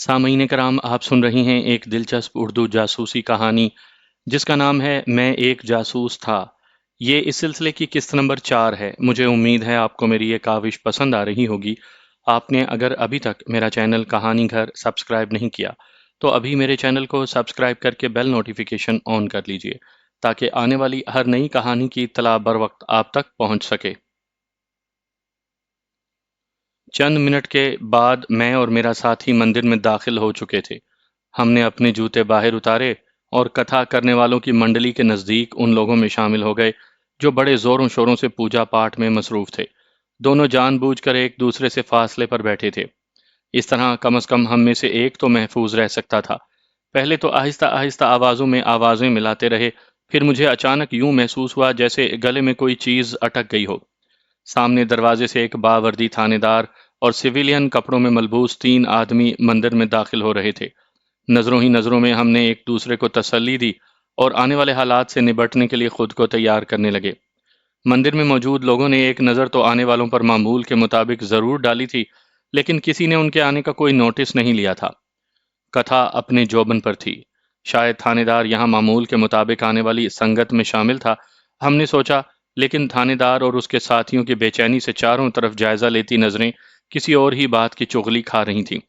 سامعین کرام، آپ سن رہی ہیں ایک دلچسپ اردو جاسوسی کہانی جس کا نام ہے میں ایک جاسوس تھا۔ یہ اس سلسلے کی قسط نمبر 4 ہے۔ مجھے امید ہے آپ کو میری یہ کاوش پسند آ رہی ہوگی۔ آپ نے اگر ابھی تک میرا چینل کہانی گھر سبسکرائب نہیں کیا تو ابھی میرے چینل کو سبسکرائب کر کے بیل نوٹیفیکیشن آن کر لیجئے تاکہ آنے والی ہر نئی کہانی کی اطلاع بر وقت آپ تک پہنچ سکے۔ چند منٹ کے بعد میں اور میرا ساتھی مندر میں داخل ہو چکے تھے۔ ہم نے اپنے جوتے باہر اتارے اور کتھا کرنے والوں کی منڈلی کے نزدیک ان لوگوں میں شامل ہو گئے جو بڑے زوروں شوروں سے پوجا پاٹ میں مصروف تھے۔ دونوں جان بوجھ کر ایک دوسرے سے فاصلے پر بیٹھے تھے۔ اس طرح کم از کم ہم میں سے ایک تو محفوظ رہ سکتا تھا۔ پہلے تو آہستہ آہستہ آوازوں میں آوازیں ملاتے رہے، پھر مجھے اچانک یوں محسوس ہوا جیسے گلے میں کوئی چیز اٹک گئی ہو۔ سامنے دروازے سے ایک باوردی تھانے دار اور سویلین کپڑوں میں ملبوس 3 آدمی مندر میں داخل ہو رہے تھے۔ نظروں ہی نظروں میں ہم نے ایک دوسرے کو تسلی دی اور آنے والے حالات سے نبٹنے کے لیے خود کو تیار کرنے لگے۔ مندر میں موجود لوگوں نے ایک نظر تو آنے والوں پر معمول کے مطابق ضرور ڈالی تھی، لیکن کسی نے ان کے آنے کا کوئی نوٹس نہیں لیا تھا۔ کتھا اپنے جوبن پر تھی۔ شاید تھانے دار یہاں معمول کے مطابق آنے والی سنگت میں شامل تھا، ہم نے سوچا، لیکن تھانے دار اور اس کے ساتھیوں کی بے چینی سے چاروں طرف جائزہ لیتی نظریں کسی اور ہی بات کی چغلی کھا رہی تھیں۔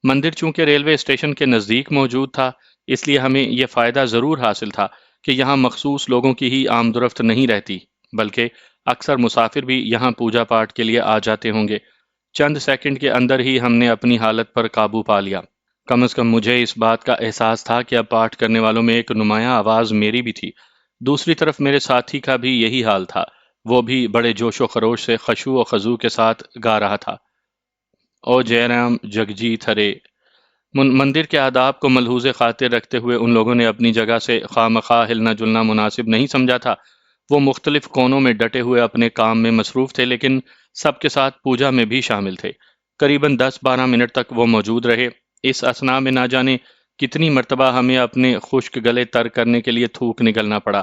مندر چونکہ ریلوے اسٹیشن کے نزدیک موجود تھا، اس لیے ہمیں یہ فائدہ ضرور حاصل تھا کہ یہاں مخصوص لوگوں کی ہی آمد و رفت نہیں رہتی، بلکہ اکثر مسافر بھی یہاں پوجا پاٹ کے لیے آ جاتے ہوں گے۔ چند سیکنڈ کے اندر ہی ہم نے اپنی حالت پر قابو پا لیا۔ کم از کم مجھے اس بات کا احساس تھا کہ اب پاٹ کرنے والوں میں ایک نمایاں آواز میری بھی تھی۔ دوسری طرف میرے ساتھی کا بھی یہی حال تھا۔ وہ بھی بڑے جوش و خروش سے خشوع و خضوع کے ساتھ گا رہا تھا، او جے رام جگجیت ہرے۔ مندر کے آداب کو ملحوظ خاطر رکھتے ہوئے ان لوگوں نے اپنی جگہ سے خواہ مخواہ ہلنا جلنا مناسب نہیں سمجھا تھا۔ وہ مختلف کونوں میں ڈٹے ہوئے اپنے کام میں مصروف تھے، لیکن سب کے ساتھ پوجا میں بھی شامل تھے۔ قریباً 10-12 منٹ تک وہ موجود رہے۔ اس اثناء میں نہ جانے کتنی مرتبہ ہمیں اپنے خشک گلے تر کرنے کے لیے تھوک نگلنا پڑا۔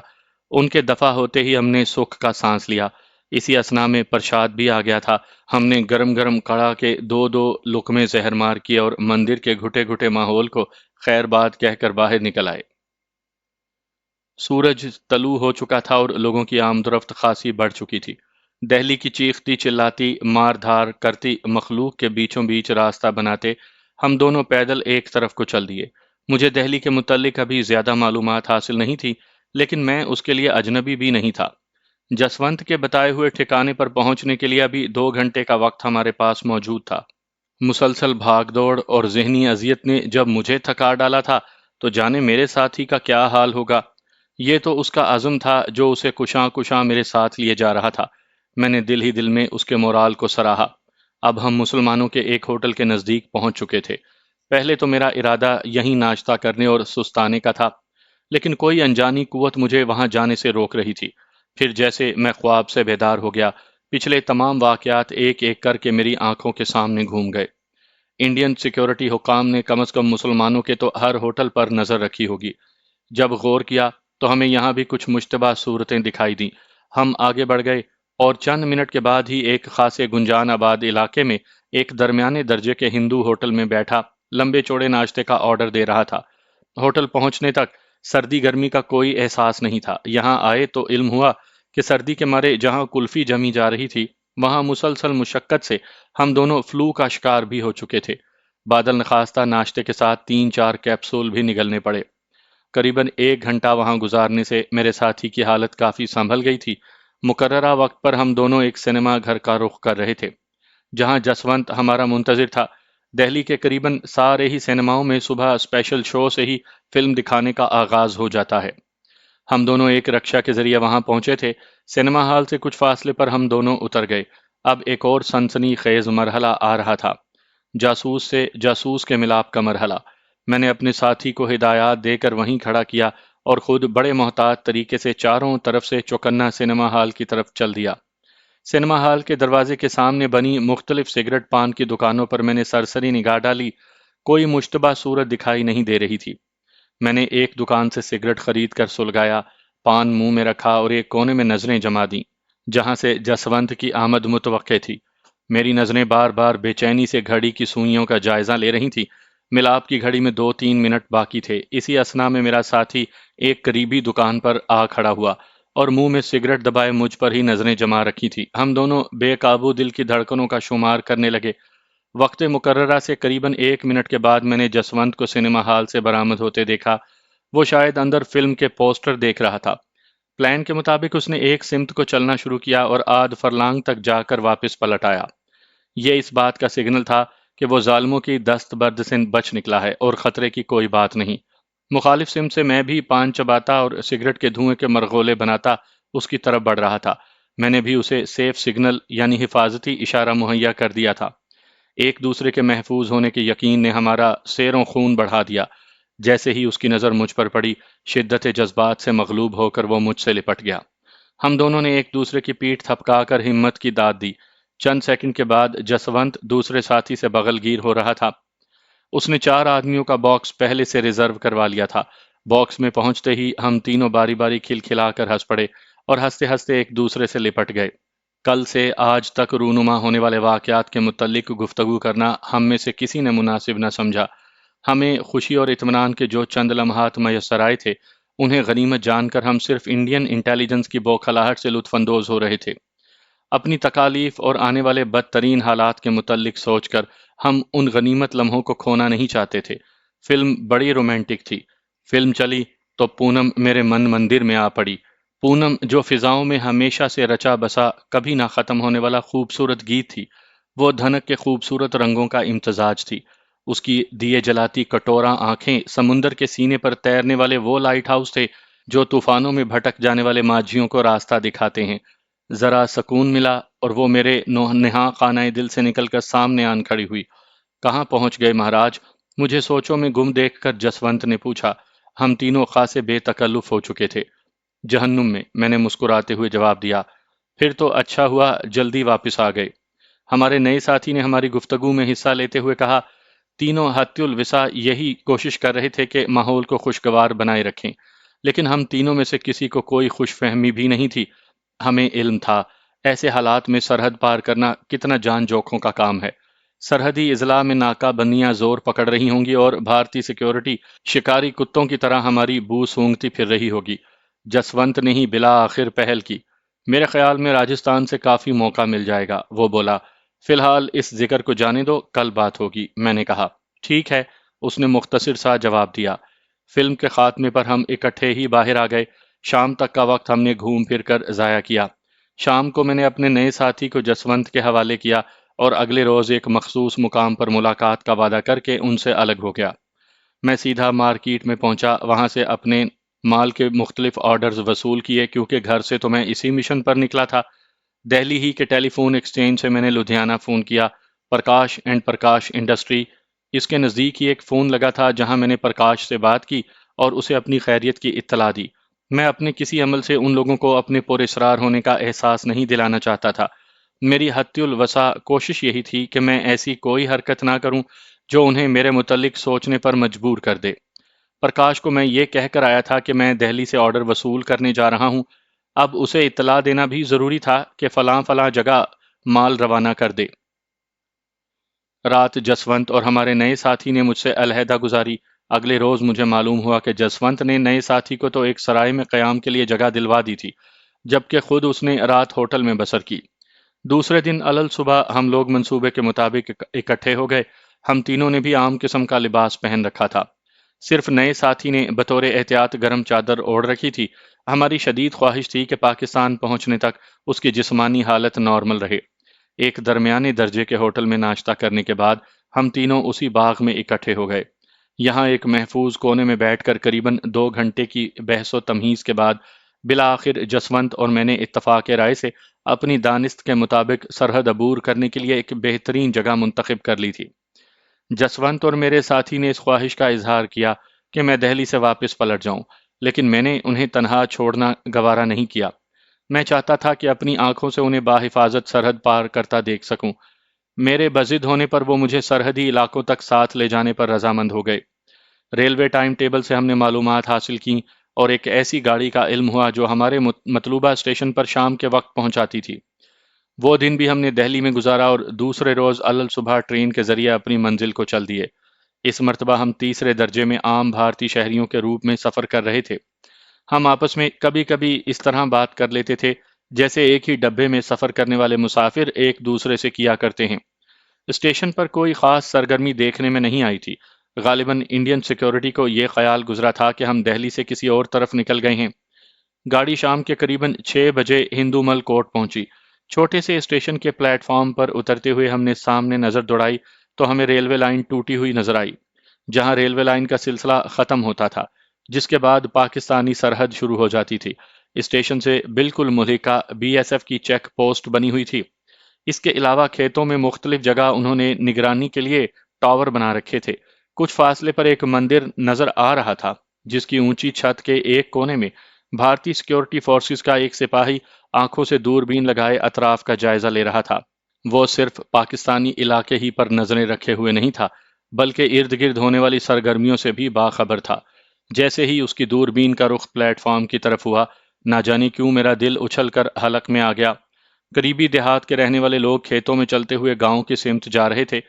ان کے دفع ہوتے ہی ہم نے سکھ کا سانس لیا۔ اسی اثناء میں پرشاد بھی آ گیا تھا۔ ہم نے گرم گرم کڑا کے 2 لقمے زہر مار کیے اور مندر کے گھٹے گھٹے ماحول کو خیر باد کہہ کر باہر نکل آئے۔ سورج طلوع ہو چکا تھا اور لوگوں کی آمد و رفت خاصی بڑھ چکی تھی۔ دہلی کی چیختی چلاتی مار دھار کرتی مخلوق کے بیچوں بیچ راستہ بناتے ہم دونوں پیدل ایک طرف کو چل دیے۔ مجھے دہلی کے متعلق ابھی زیادہ معلومات حاصل نہیں تھی، لیکن میں اس کے لیے اجنبی بھی نہیں تھا۔ جسونت کے بتائے ہوئے ٹھکانے پر پہنچنے کے لیے ابھی 2 گھنٹے کا وقت ہمارے پاس موجود تھا۔ مسلسل بھاگ دوڑ اور ذہنی اذیت نے جب مجھے تھکا ڈالا تھا تو جانے میرے ساتھی کا کیا حال ہوگا۔ یہ تو اس کا عزم تھا جو اسے کشاں کشاں میرے ساتھ لیے جا رہا تھا۔ میں نے دل ہی دل میں اس کے مورال کو سراہا۔ اب ہم مسلمانوں کے ایک ہوٹل کے نزدیک پہنچ چکے تھے۔ پہلے تو میرا ارادہ یہیں ناشتہ کرنے اور سستانے کا تھا، لیکن کوئی انجانی قوت مجھے وہاں جانے سے روک رہی تھی۔ پھر جیسے میں خواب سے بیدار ہو گیا، پچھلے تمام واقعات ایک ایک کر کے میری آنکھوں کے سامنے گھوم گئے۔ انڈین سیکیورٹی حکام نے کم از کم مسلمانوں کے تو ہر ہوٹل پر نظر رکھی ہوگی۔ جب غور کیا تو ہمیں یہاں بھی کچھ مشتبہ صورتیں دکھائی دیں۔ ہم آگے بڑھ گئے اور چند منٹ کے بعد ہی ایک خاصے گنجان آباد علاقے میں ایک درمیانے درجے کے ہندو ہوٹل میں بیٹھا لمبے چوڑے ناشتے کا آرڈر دے رہا تھا۔ ہوٹل پہنچنے تک سردی گرمی کا کوئی احساس نہیں تھا۔ یہاں آئے تو علم ہوا کہ سردی کے مارے جہاں کلفی جمی جا رہی تھی، وہاں مسلسل مشقت سے ہم دونوں فلو کا شکار بھی ہو چکے تھے۔ بادل نخواستہ ناشتے کے ساتھ 3-4 کیپسول بھی نگلنے پڑے۔ قریباً 1 گھنٹہ وہاں گزارنے سے میرے ساتھی کی حالت کافی سنبھل گئی تھی۔ مقررہ وقت پر ہم دونوں ایک سنیما گھر کا رخ کر رہے تھے جہاں جسونت ہمارا منتظر تھا۔ دہلی کے قریباً سارے ہی سینماؤں میں صبح اسپیشل شو سے ہی فلم دکھانے کا آغاز ہو جاتا ہے۔ ہم دونوں ایک رکشا کے ذریعے وہاں پہنچے تھے۔ سینما ہال سے کچھ فاصلے پر ہم دونوں اتر گئے۔ اب ایک اور سنسنی خیز مرحلہ آ رہا تھا، جاسوس سے جاسوس کے ملاپ کا مرحلہ۔ میں نے اپنے ساتھی کو ہدایات دے کر وہیں کھڑا کیا اور خود بڑے محتاط طریقے سے چاروں طرف سے چوکنا سینما ہال کی طرف چل دیا۔ سینما ہال کے دروازے کے سامنے بنی مختلف سگریٹ پان کی دکانوں پر میں نے سرسری نگاہ ڈالی۔ کوئی مشتبہ صورت دکھائی نہیں دے رہی تھی۔ میں نے ایک دکان سے سگریٹ خرید کر سلگایا، پان منہ میں رکھا اور ایک کونے میں نظریں جما دیں جہاں سے جسونت کی آمد متوقع تھی۔ میری نظریں بار بار بے چینی سے گھڑی کی سوئیوں کا جائزہ لے رہی تھیں۔ ملاپ کی گھڑی میں 2-3 منٹ باقی تھے۔ اسی اثنا میں میرا ساتھی ایک قریبی دکان پر آ کھڑا ہوا اور منہ میں سگریٹ دبائے مجھ پر ہی نظریں جما رکھی تھی۔ ہم دونوں بے قابو دل کی دھڑکنوں کا شمار کرنے لگے۔ وقت مقررہ سے قریباً 1 منٹ کے بعد میں نے جسونت کو سنیما ہال سے برآمد ہوتے دیکھا۔ وہ شاید اندر فلم کے پوسٹر دیکھ رہا تھا۔ پلان کے مطابق اس نے ایک سمت کو چلنا شروع کیا اور آدھ فرلانگ تک جا کر واپس پلٹ آیا۔ یہ اس بات کا سگنل تھا کہ وہ ظالموں کی دست برد سے بچ نکلا ہے اور خطرے کی کوئی بات نہیں۔ مخالف سمت سے میں بھی پان چباتا اور سگریٹ کے دھوئیں کے مرغولے بناتا اس کی طرف بڑھ رہا تھا۔ میں نے بھی اسے سیف سگنل یعنی حفاظتی اشارہ مہیا کر دیا تھا۔ ایک دوسرے کے محفوظ ہونے کے یقین نے ہمارا سیروں خون بڑھا دیا۔ جیسے ہی اس کی نظر مجھ پر پڑی، شدت جذبات سے مغلوب ہو کر وہ مجھ سے لپٹ گیا۔ ہم دونوں نے ایک دوسرے کی پیٹھ تھپکا کر ہمت کی داد دی۔ چند سیکنڈ کے بعد جسونت دوسرے ساتھی سے بغل گیر ہو رہا تھا۔ اس نے 4 آدمیوں کا باکس پہلے سے ریزرو کروا لیا تھا۔ باکس میں پہنچتے ہی ہم تینوں باری باری کھلکھلا کر ہنس پڑے اور ہنستے ہنستے ایک دوسرے سے لپٹ گئے۔ کل سے آج تک رونما ہونے والے واقعات کے متعلق گفتگو کرنا ہم میں سے کسی نے مناسب نہ سمجھا۔ ہمیں خوشی اور اطمینان کے جو چند لمحات میسر آئے تھے، انہیں غنیمت جان کر ہم صرف انڈین انٹیلیجنس کی بوکھلاہٹ سے لطف اندوز ہو رہے تھے۔ اپنی تکالیف اور آنے والے بدترین حالات کے متعلق سوچ کر ہم ان غنیمت لمحوں کو کھونا نہیں چاہتے تھے۔ فلم بڑی رومانٹک تھی۔ فلم چلی تو پونم میرے من مندر میں آ پڑی۔ پونم جو فضاؤں میں ہمیشہ سے رچا بسا کبھی نہ ختم ہونے والا خوبصورت گیت تھی، وہ دھنک کے خوبصورت رنگوں کا امتزاج تھی۔ اس کی دیے جلاتی کٹوراں آنکھیں سمندر کے سینے پر تیرنے والے وہ لائٹ ہاؤس تھے جو طوفانوں میں بھٹک جانے والے ماجھیوں کو راستہ دکھاتے ہیں۔ ذرا سکون ملا اور وہ میرے نہاں خانہ دل سے نکل کر سامنے آن کھڑی ہوئی۔ کہاں پہنچ گئے مہاراج؟ مجھے سوچوں میں گم دیکھ کر جسونت نے پوچھا۔ ہم تینوں خاصے بے تکلف ہو چکے تھے۔ جہنم میں نے مسکراتے ہوئے جواب دیا۔ پھر تو اچھا ہوا جلدی واپس آ گئے۔ ہمارے نئے ساتھی نے ہماری گفتگو میں حصہ لیتے ہوئے کہا، تینوں حتی الوسع یہی کوشش کر رہے تھے کہ ماحول کو خوشگوار بنائے رکھیں، لیکن ہم تینوں میں سے کسی کو کوئی خوش فہمی بھی نہیں تھی۔ ہمیں علم تھا ایسے حالات میں سرحد پار کرنا کتنا جان جوکھوں کا کام ہے۔ سرحدی اضلاع میں ناکہ بندیاں زور پکڑ رہی ہوں گی اور بھارتی سیکیورٹی شکاری کتوں کی طرح ہماری بو سونگتی پھر رہی ہوگی۔ جسونت نے ہی بلا آخر پہل کی۔ میرے خیال میں راجستھان سے کافی موقع مل جائے گا، وہ بولا۔ فی الحال اس ذکر کو جانے دو، کل بات ہوگی، میں نے کہا۔ ٹھیک ہے، اس نے مختصر سا جواب دیا۔ فلم کے خاتمے پر ہم اکٹھے ہی باہر آ گئے۔ شام تک کا وقت ہم نے گھوم پھر کر ضائع کیا۔ شام کو میں نے اپنے نئے ساتھی کو جسونت کے حوالے کیا اور اگلے روز ایک مخصوص مقام پر ملاقات کا وعدہ کر کے ان سے الگ ہو گیا۔ میں سیدھا مارکیٹ میں پہنچا، وہاں سے اپنے مال کے مختلف آرڈرز وصول کیے کیونکہ گھر سے تو میں اسی مشن پر نکلا تھا۔ دہلی ہی کے ٹیلی فون ایکسچینج سے میں نے لدھیانہ فون کیا، پرکاش اینڈ پرکاش انڈسٹری۔ اس کے نزدیک ہی ایک فون لگا تھا جہاں میں نے پرکاش سے بات کی اور اسے اپنی خیریت کی اطلاع دی۔ میں اپنے کسی عمل سے ان لوگوں کو اپنے پراسرار ہونے کا احساس نہیں دلانا چاہتا تھا۔ میری حتی الوسع کوشش یہی تھی کہ میں ایسی کوئی حرکت نہ کروں جو انہیں میرے متعلق سوچنے پر مجبور کر دے۔ پرکاش کو میں یہ کہہ کر آیا تھا کہ میں دہلی سے آرڈر وصول کرنے جا رہا ہوں۔ اب اسے اطلاع دینا بھی ضروری تھا کہ فلاں فلاں جگہ مال روانہ کر دے۔ رات جسونت اور ہمارے نئے ساتھی نے مجھ سے علیحدہ گزاری۔ اگلے روز مجھے معلوم ہوا کہ جسونت نے نئے ساتھی کو تو ایک سرائے میں قیام کے لیے جگہ دلوا دی تھی، جبکہ خود اس نے رات ہوٹل میں بسر کی۔ دوسرے دن علل صبح ہم لوگ منصوبے کے مطابق اکٹھے ہو گئے۔ ہم تینوں نے بھی عام قسم کا لباس پہن رکھا تھا۔ صرف نئے ساتھی نے بطور احتیاط گرم چادر اوڑھ رکھی تھی۔ ہماری شدید خواہش تھی کہ پاکستان پہنچنے تک اس کی جسمانی حالت نارمل رہے۔ ایک درمیانے درجے کے ہوٹل میں ناشتہ کرنے کے بعد ہم تینوں اسی باغ میں اکٹھے ہو گئے۔ یہاں ایک محفوظ کونے میں بیٹھ کر قریباً 2 گھنٹے کی بحث و تمہیز کے بعد بالآخر جسونت اور میں نے اتفاق رائے سے اپنی دانست کے مطابق سرحد عبور کرنے کے لیے ایک بہترین جگہ منتخب کر لی تھی۔ جسونت اور میرے ساتھی نے اس خواہش کا اظہار کیا کہ میں دہلی سے واپس پلٹ جاؤں، لیکن میں نے انہیں تنہا چھوڑنا گوارا نہیں کیا۔ میں چاہتا تھا کہ اپنی آنکھوں سے انہیں بحفاظت سرحد پار کرتا دیکھ سکوں۔ میرے بضد ہونے پر وہ مجھے سرحدی علاقوں تک ساتھ لے جانے پر رضامند ہو گئے۔ ریلوے ٹائم ٹیبل سے ہم نے معلومات حاصل کیں اور ایک ایسی گاڑی کا علم ہوا جو ہمارے مطلوبہ اسٹیشن پر شام کے وقت پہنچاتی تھی۔ وہ دن بھی ہم نے دہلی میں گزارا اور دوسرے روز علل صبح ٹرین کے ذریعے اپنی منزل کو چل دیے۔ اس مرتبہ ہم تیسرے درجے میں عام بھارتی شہریوں کے روپ میں سفر کر رہے تھے۔ ہم آپس میں کبھی کبھی اس طرح بات کر لیتے تھے جیسے ایک ہی ڈبے میں سفر کرنے والے مسافر ایک دوسرے سے کیا کرتے ہیں۔ اسٹیشن پر کوئی خاص سرگرمی دیکھنے میں نہیں آئی تھی۔ غالباً انڈین سیکیورٹی کو یہ خیال گزرا تھا کہ ہم دہلی سے کسی اور طرف نکل گئے ہیں۔ گاڑی شام کے قریباً 6 بجے ہندو مل کوٹ پہنچی۔ چھوٹے سے اسٹیشن کے پلیٹ فارم پر اترتے ہوئے ہم نے سامنے نظر دوڑائی تو ہمیں ریلوے لائن ٹوٹی ہوئی نظر آئی، جہاں ریلوے لائن کا سلسلہ ختم ہوتا تھا، جس کے بعد پاکستانی سرحد شروع ہو جاتی تھی۔ اسٹیشن سے بالکل ملحقہ بی ایس ایف کی چیک پوسٹ بنی ہوئی تھی۔ اس کے علاوہ کھیتوں میں مختلف جگہ انہوں نے نگرانی کے لیے ٹاور بنا رکھے تھے۔ کچھ فاصلے پر ایک مندر نظر آ رہا تھا، جس کی اونچی چھت کے ایک کونے میں بھارتی سیکیورٹی فورسز کا ایک سپاہی آنکھوں سے دوربین لگائے اطراف کا جائزہ لے رہا تھا۔ وہ صرف پاکستانی علاقے ہی پر نظریں رکھے ہوئے نہیں تھا، بلکہ ارد گرد ہونے والی سرگرمیوں سے بھی باخبر تھا۔ جیسے ہی اس کی دوربین کا رخ پلیٹ فارم کی طرف ہوا، نہ جانے کیوں میرا دل اچھل کر حلق میں آ گیا۔ قریبی دیہات کے رہنے والے لوگ کھیتوں میں چلتے ہوئے گاؤں کی سمت جا رہے تھے۔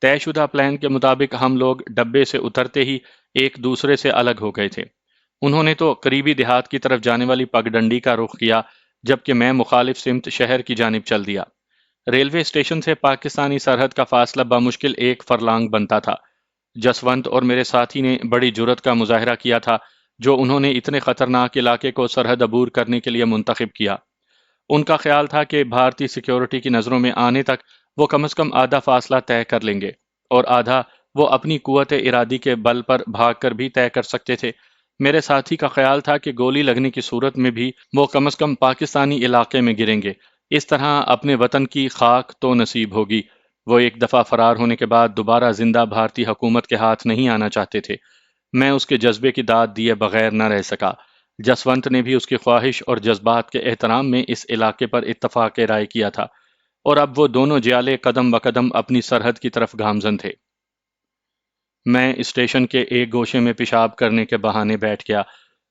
طے شدہ پلان کے مطابق ہم لوگ ڈبے سے اترتے ہی ایک دوسرے سے الگ ہو گئے تھے۔ انہوں نے تو قریبی دیہات کی طرف جانے والی پگڈنڈی کا رخ کیا، جبکہ میں مخالف سمت شہر کی جانب چل دیا۔ ریلوے اسٹیشن سے پاکستانی سرحد کا فاصلہ بمشکل 1 فرلانگ بنتا تھا۔ جسونت اور میرے ساتھی نے بڑی جرت کا مظاہرہ کیا تھا، جو انہوں نے اتنے خطرناک علاقے کو سرحد عبور کرنے کے لیے منتخب کیا۔ ان کا خیال تھا کہ بھارتی سیکیورٹی کی نظروں میں آنے تک وہ کم از کم آدھا فاصلہ طے کر لیں گے، اور آدھا وہ اپنی قوت ارادی کے بل پر بھاگ کر بھی طے کر سکتے تھے۔ میرے ساتھی کا خیال تھا کہ گولی لگنے کی صورت میں بھی وہ کم از کم پاکستانی علاقے میں گریں گے، اس طرح اپنے وطن کی خاک تو نصیب ہوگی۔ وہ ایک دفعہ فرار ہونے کے بعد دوبارہ زندہ بھارتی حکومت کے ہاتھ نہیں آنا چاہتے تھے۔ میں اس کے جذبے کی داد دیے بغیر نہ رہ سکا۔ جسونت نے بھی اس کی خواہش اور جذبات کے احترام میں اس علاقے پر اتفاق رائے کیا تھا، اور اب وہ دونوں جیالے قدم بقدم اپنی سرحد کی طرف گامزن تھے۔ میں اسٹیشن کے ایک گوشے میں پیشاب کرنے کے بہانے بیٹھ گیا۔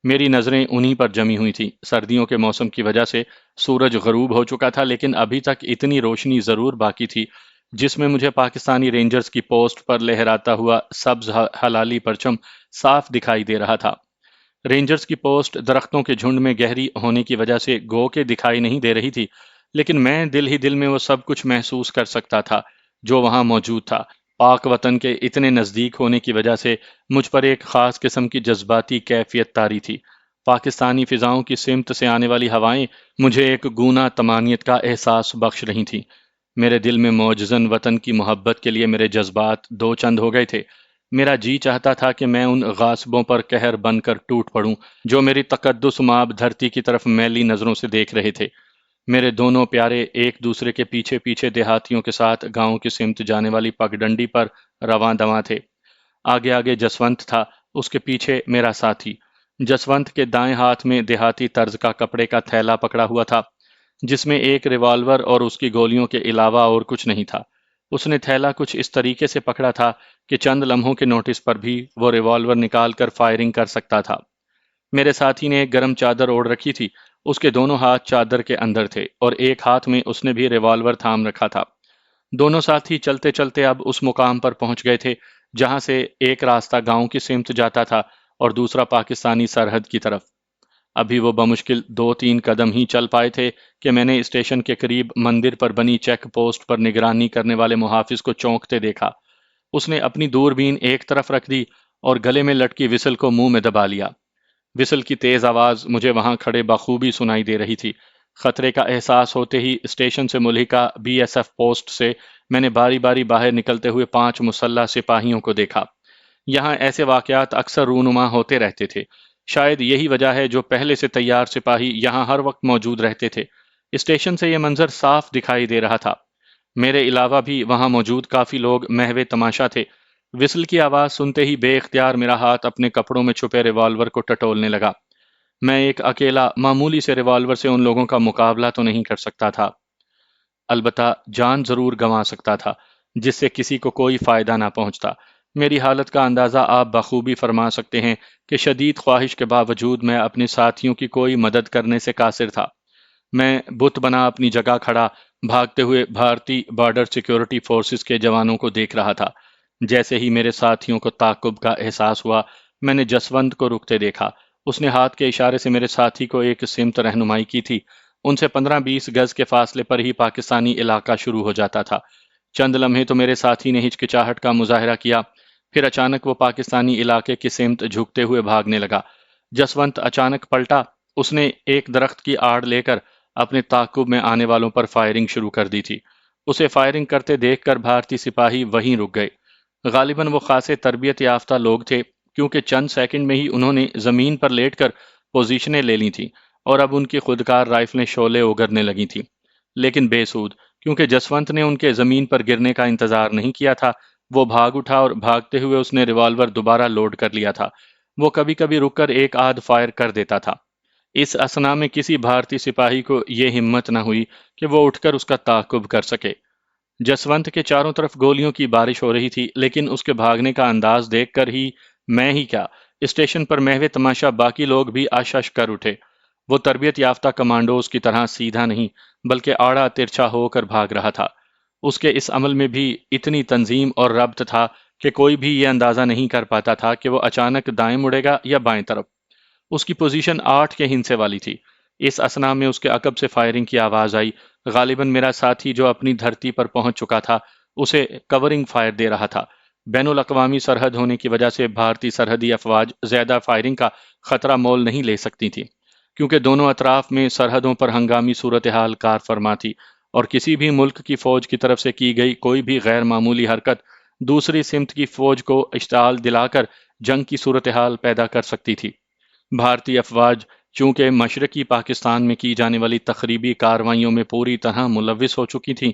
میری نظریں انہی پر جمی ہوئی تھیں۔ سردیوں کے موسم کی وجہ سے سورج غروب ہو چکا تھا، لیکن ابھی تک اتنی روشنی ضرور باقی تھی جس میں مجھے پاکستانی رینجرز کی پوسٹ پر لہراتا ہوا سبز ہلالی پرچم صاف دکھائی دے رہا تھا۔ رینجرز کی پوسٹ درختوں کے جھنڈ میں گہری ہونے کی وجہ سے گو کے دکھائی نہیں دے رہی تھی، لیکن میں دل ہی دل میں وہ سب کچھ محسوس کر سکتا تھا جو وہاں موجود تھا۔ پاک وطن کے اتنے نزدیک ہونے کی وجہ سے مجھ پر ایک خاص قسم کی جذباتی کیفیت طاری تھی۔ پاکستانی فضاؤں کی سمت سے آنے والی ہوائیں مجھے ایک گونا طمانینت کا احساس بخش رہی تھیں۔ میرے دل میں معجزن وطن کی محبت کے لیے میرے جذبات دو چند ہو گئے تھے۔ میرا جی چاہتا تھا کہ میں ان غاصبوں پر قہر بن کر ٹوٹ پڑوں جو میری تقدس مآب دھرتی کی طرف میلی نظروں سے دیکھ رہے تھے۔ میرے دونوں پیارے ایک دوسرے کے پیچھے پیچھے دیہاتیوں کے ساتھ گاؤں کی سمت جانے والی پگڈنڈی پر رواں دواں تھے۔ آگے آگے جسونت تھا، اس کے پیچھے میرا ساتھی۔ جسونت کے دائیں ہاتھ میں دیہاتی طرز کا کپڑے کا تھیلا پکڑا ہوا تھا، جس میں ایک ریوالور اور اس کی گولیوں کے علاوہ اور کچھ نہیں تھا۔ اس نے تھیلا کچھ اس طریقے سے پکڑا تھا کہ چند لمحوں کے نوٹس پر بھی وہ ریوالور نکال کر فائرنگ کر سکتا تھا۔ میرے ساتھی نے ایک گرم چادر اوڑھ رکھی تھی، اس کے دونوں ہاتھ چادر کے اندر تھے اور ایک ہاتھ میں اس نے بھی ریوالور تھام رکھا تھا۔ دونوں ساتھی چلتے چلتے اب اس مقام پر پہنچ گئے تھے جہاں سے ایک راستہ گاؤں کی سمت جاتا تھا اور دوسرا پاکستانی سرحد کی طرف۔ ابھی وہ بمشکل 2-3 قدم ہی چل پائے تھے کہ میں نے اسٹیشن کے قریب مندر پر بنی چیک پوسٹ پر نگرانی کرنے والے محافظ کو چونکتے دیکھا۔ اس نے اپنی دوربین ایک طرف رکھ دی اور گلے میں لٹکی وسل کو منہ میں دبا لیا۔ وسل کی تیز آواز مجھے وہاں کھڑے بخوبی سنائی دے رہی تھی۔ خطرے کا احساس ہوتے ہی اسٹیشن سے ملحقہ بی ایس ایف پوسٹ سے میں نے باری باری باہر نکلتے ہوئے 5 مسلح سپاہیوں کو دیکھا۔ یہاں ایسے واقعات اکثر رونما ہوتے رہتے تھے۔ شاید یہی وجہ ہے جو پہلے سے تیار سپاہی یہاں ہر وقت موجود رہتے تھے۔ اسٹیشن سے یہ منظر صاف دکھائی دے رہا تھا۔ میرے علاوہ بھی وہاں موجود کافی لوگ محو تماشا تھے۔ وسل کی آواز سنتے ہی بے اختیار میرا ہاتھ اپنے کپڑوں میں چھپے ریوالور کو ٹٹولنے لگا۔ میں ایک اکیلا معمولی سے ریوالور سے ان لوگوں کا مقابلہ تو نہیں کر سکتا تھا، البتہ جان ضرور گنوا سکتا تھا جس سے کسی کو کوئی فائدہ نہ پہنچتا۔ میری حالت کا اندازہ آپ بخوبی فرما سکتے ہیں کہ شدید خواہش کے باوجود میں اپنے ساتھیوں کی کوئی مدد کرنے سے قاصر تھا۔ میں بت بنا اپنی جگہ کھڑا بھاگتے ہوئے بھارتی بارڈر سیکیورٹی فورسز کے جوانوں کو دیکھ رہا تھا جیسے ہی میرے ساتھیوں کو تعاقب کا احساس ہوا، میں نے جسونت کو رکتے دیکھا۔ اس نے ہاتھ کے اشارے سے میرے ساتھی کو ایک سمت رہنمائی کی تھی۔ ان سے 15-20 گز کے فاصلے پر ہی پاکستانی علاقہ شروع ہو جاتا تھا۔ چند لمحے تو میرے ساتھی نے ہچکچاہٹ کا مظاہرہ کیا، پھر اچانک وہ پاکستانی علاقے کی سمت جھکتے ہوئے بھاگنے لگا۔ جسونت اچانک پلٹا، اس نے ایک درخت کی آڑ لے کر اپنے تعاقب میں آنے والوں پر فائرنگ شروع کر دی تھی۔ اسے فائرنگ کرتے دیکھ کر بھارتی سپاہی وہیں رک گئے۔ غالباً وہ خاصے تربیت یافتہ لوگ تھے، کیونکہ چند سیکنڈ میں ہی انہوں نے زمین پر لیٹ کر پوزیشنیں لے لی تھیں اور اب ان کی خودکار رائفلیں شعلے اگرنے لگی تھیں۔ لیکن بے سود، کیونکہ جسونت نے ان کے زمین پر گرنے کا انتظار نہیں کیا تھا۔ وہ بھاگ اٹھا اور بھاگتے ہوئے اس نے ریوالور دوبارہ لوڈ کر لیا تھا۔ وہ کبھی کبھی رک کر ایک آدھ فائر کر دیتا تھا۔ اس اثنا میں کسی بھارتی سپاہی کو یہ ہمت نہ ہوئی کہ وہ اٹھ کر اس کا تعاقب کر سکے۔ جسونت کے چاروں طرف گولیوں کی بارش ہو رہی تھی، لیکن اس کے بھاگنے کا انداز دیکھ کر ہی میں ہی کیا، اسٹیشن پر محو تماشا باقی لوگ بھی آشش کر اٹھے۔ وہ تربیت یافتہ کمانڈوز کی طرح سیدھا نہیں، بلکہ آڑا ترچھا ہو کر بھاگ رہا تھا۔ اس کے اس عمل میں بھی اتنی تنظیم اور ربط تھا کہ کوئی بھی یہ اندازہ نہیں کر پاتا تھا کہ وہ اچانک دائیں مڑے گا یا بائیں طرف۔ اس کی پوزیشن 8 کے ہندسے والی تھی۔ اس اثنا میں اس کے عقب سے فائرنگ کی آواز آئی۔ غالباً میرا ساتھی جو اپنی دھرتی پر پہنچ چکا تھا، اسے کورنگ فائر دے رہا تھا۔ بین الاقوامی سرحد ہونے کی وجہ سے بھارتی سرحدی افواج زیادہ فائرنگ کا خطرہ مول نہیں لے سکتی تھی، کیونکہ دونوں اطراف میں سرحدوں پر ہنگامی صورتحال کار فرما تھی، اور کسی بھی ملک کی فوج کی طرف سے کی گئی کوئی بھی غیر معمولی حرکت دوسری سمت کی فوج کو اشتعال دلا کر جنگ کی صورتحال پیدا کر سکتی تھی۔ بھارتی افواج چونکہ مشرقی پاکستان میں کی جانے والی تخریبی کارروائیوں میں پوری طرح ملوث ہو چکی تھیں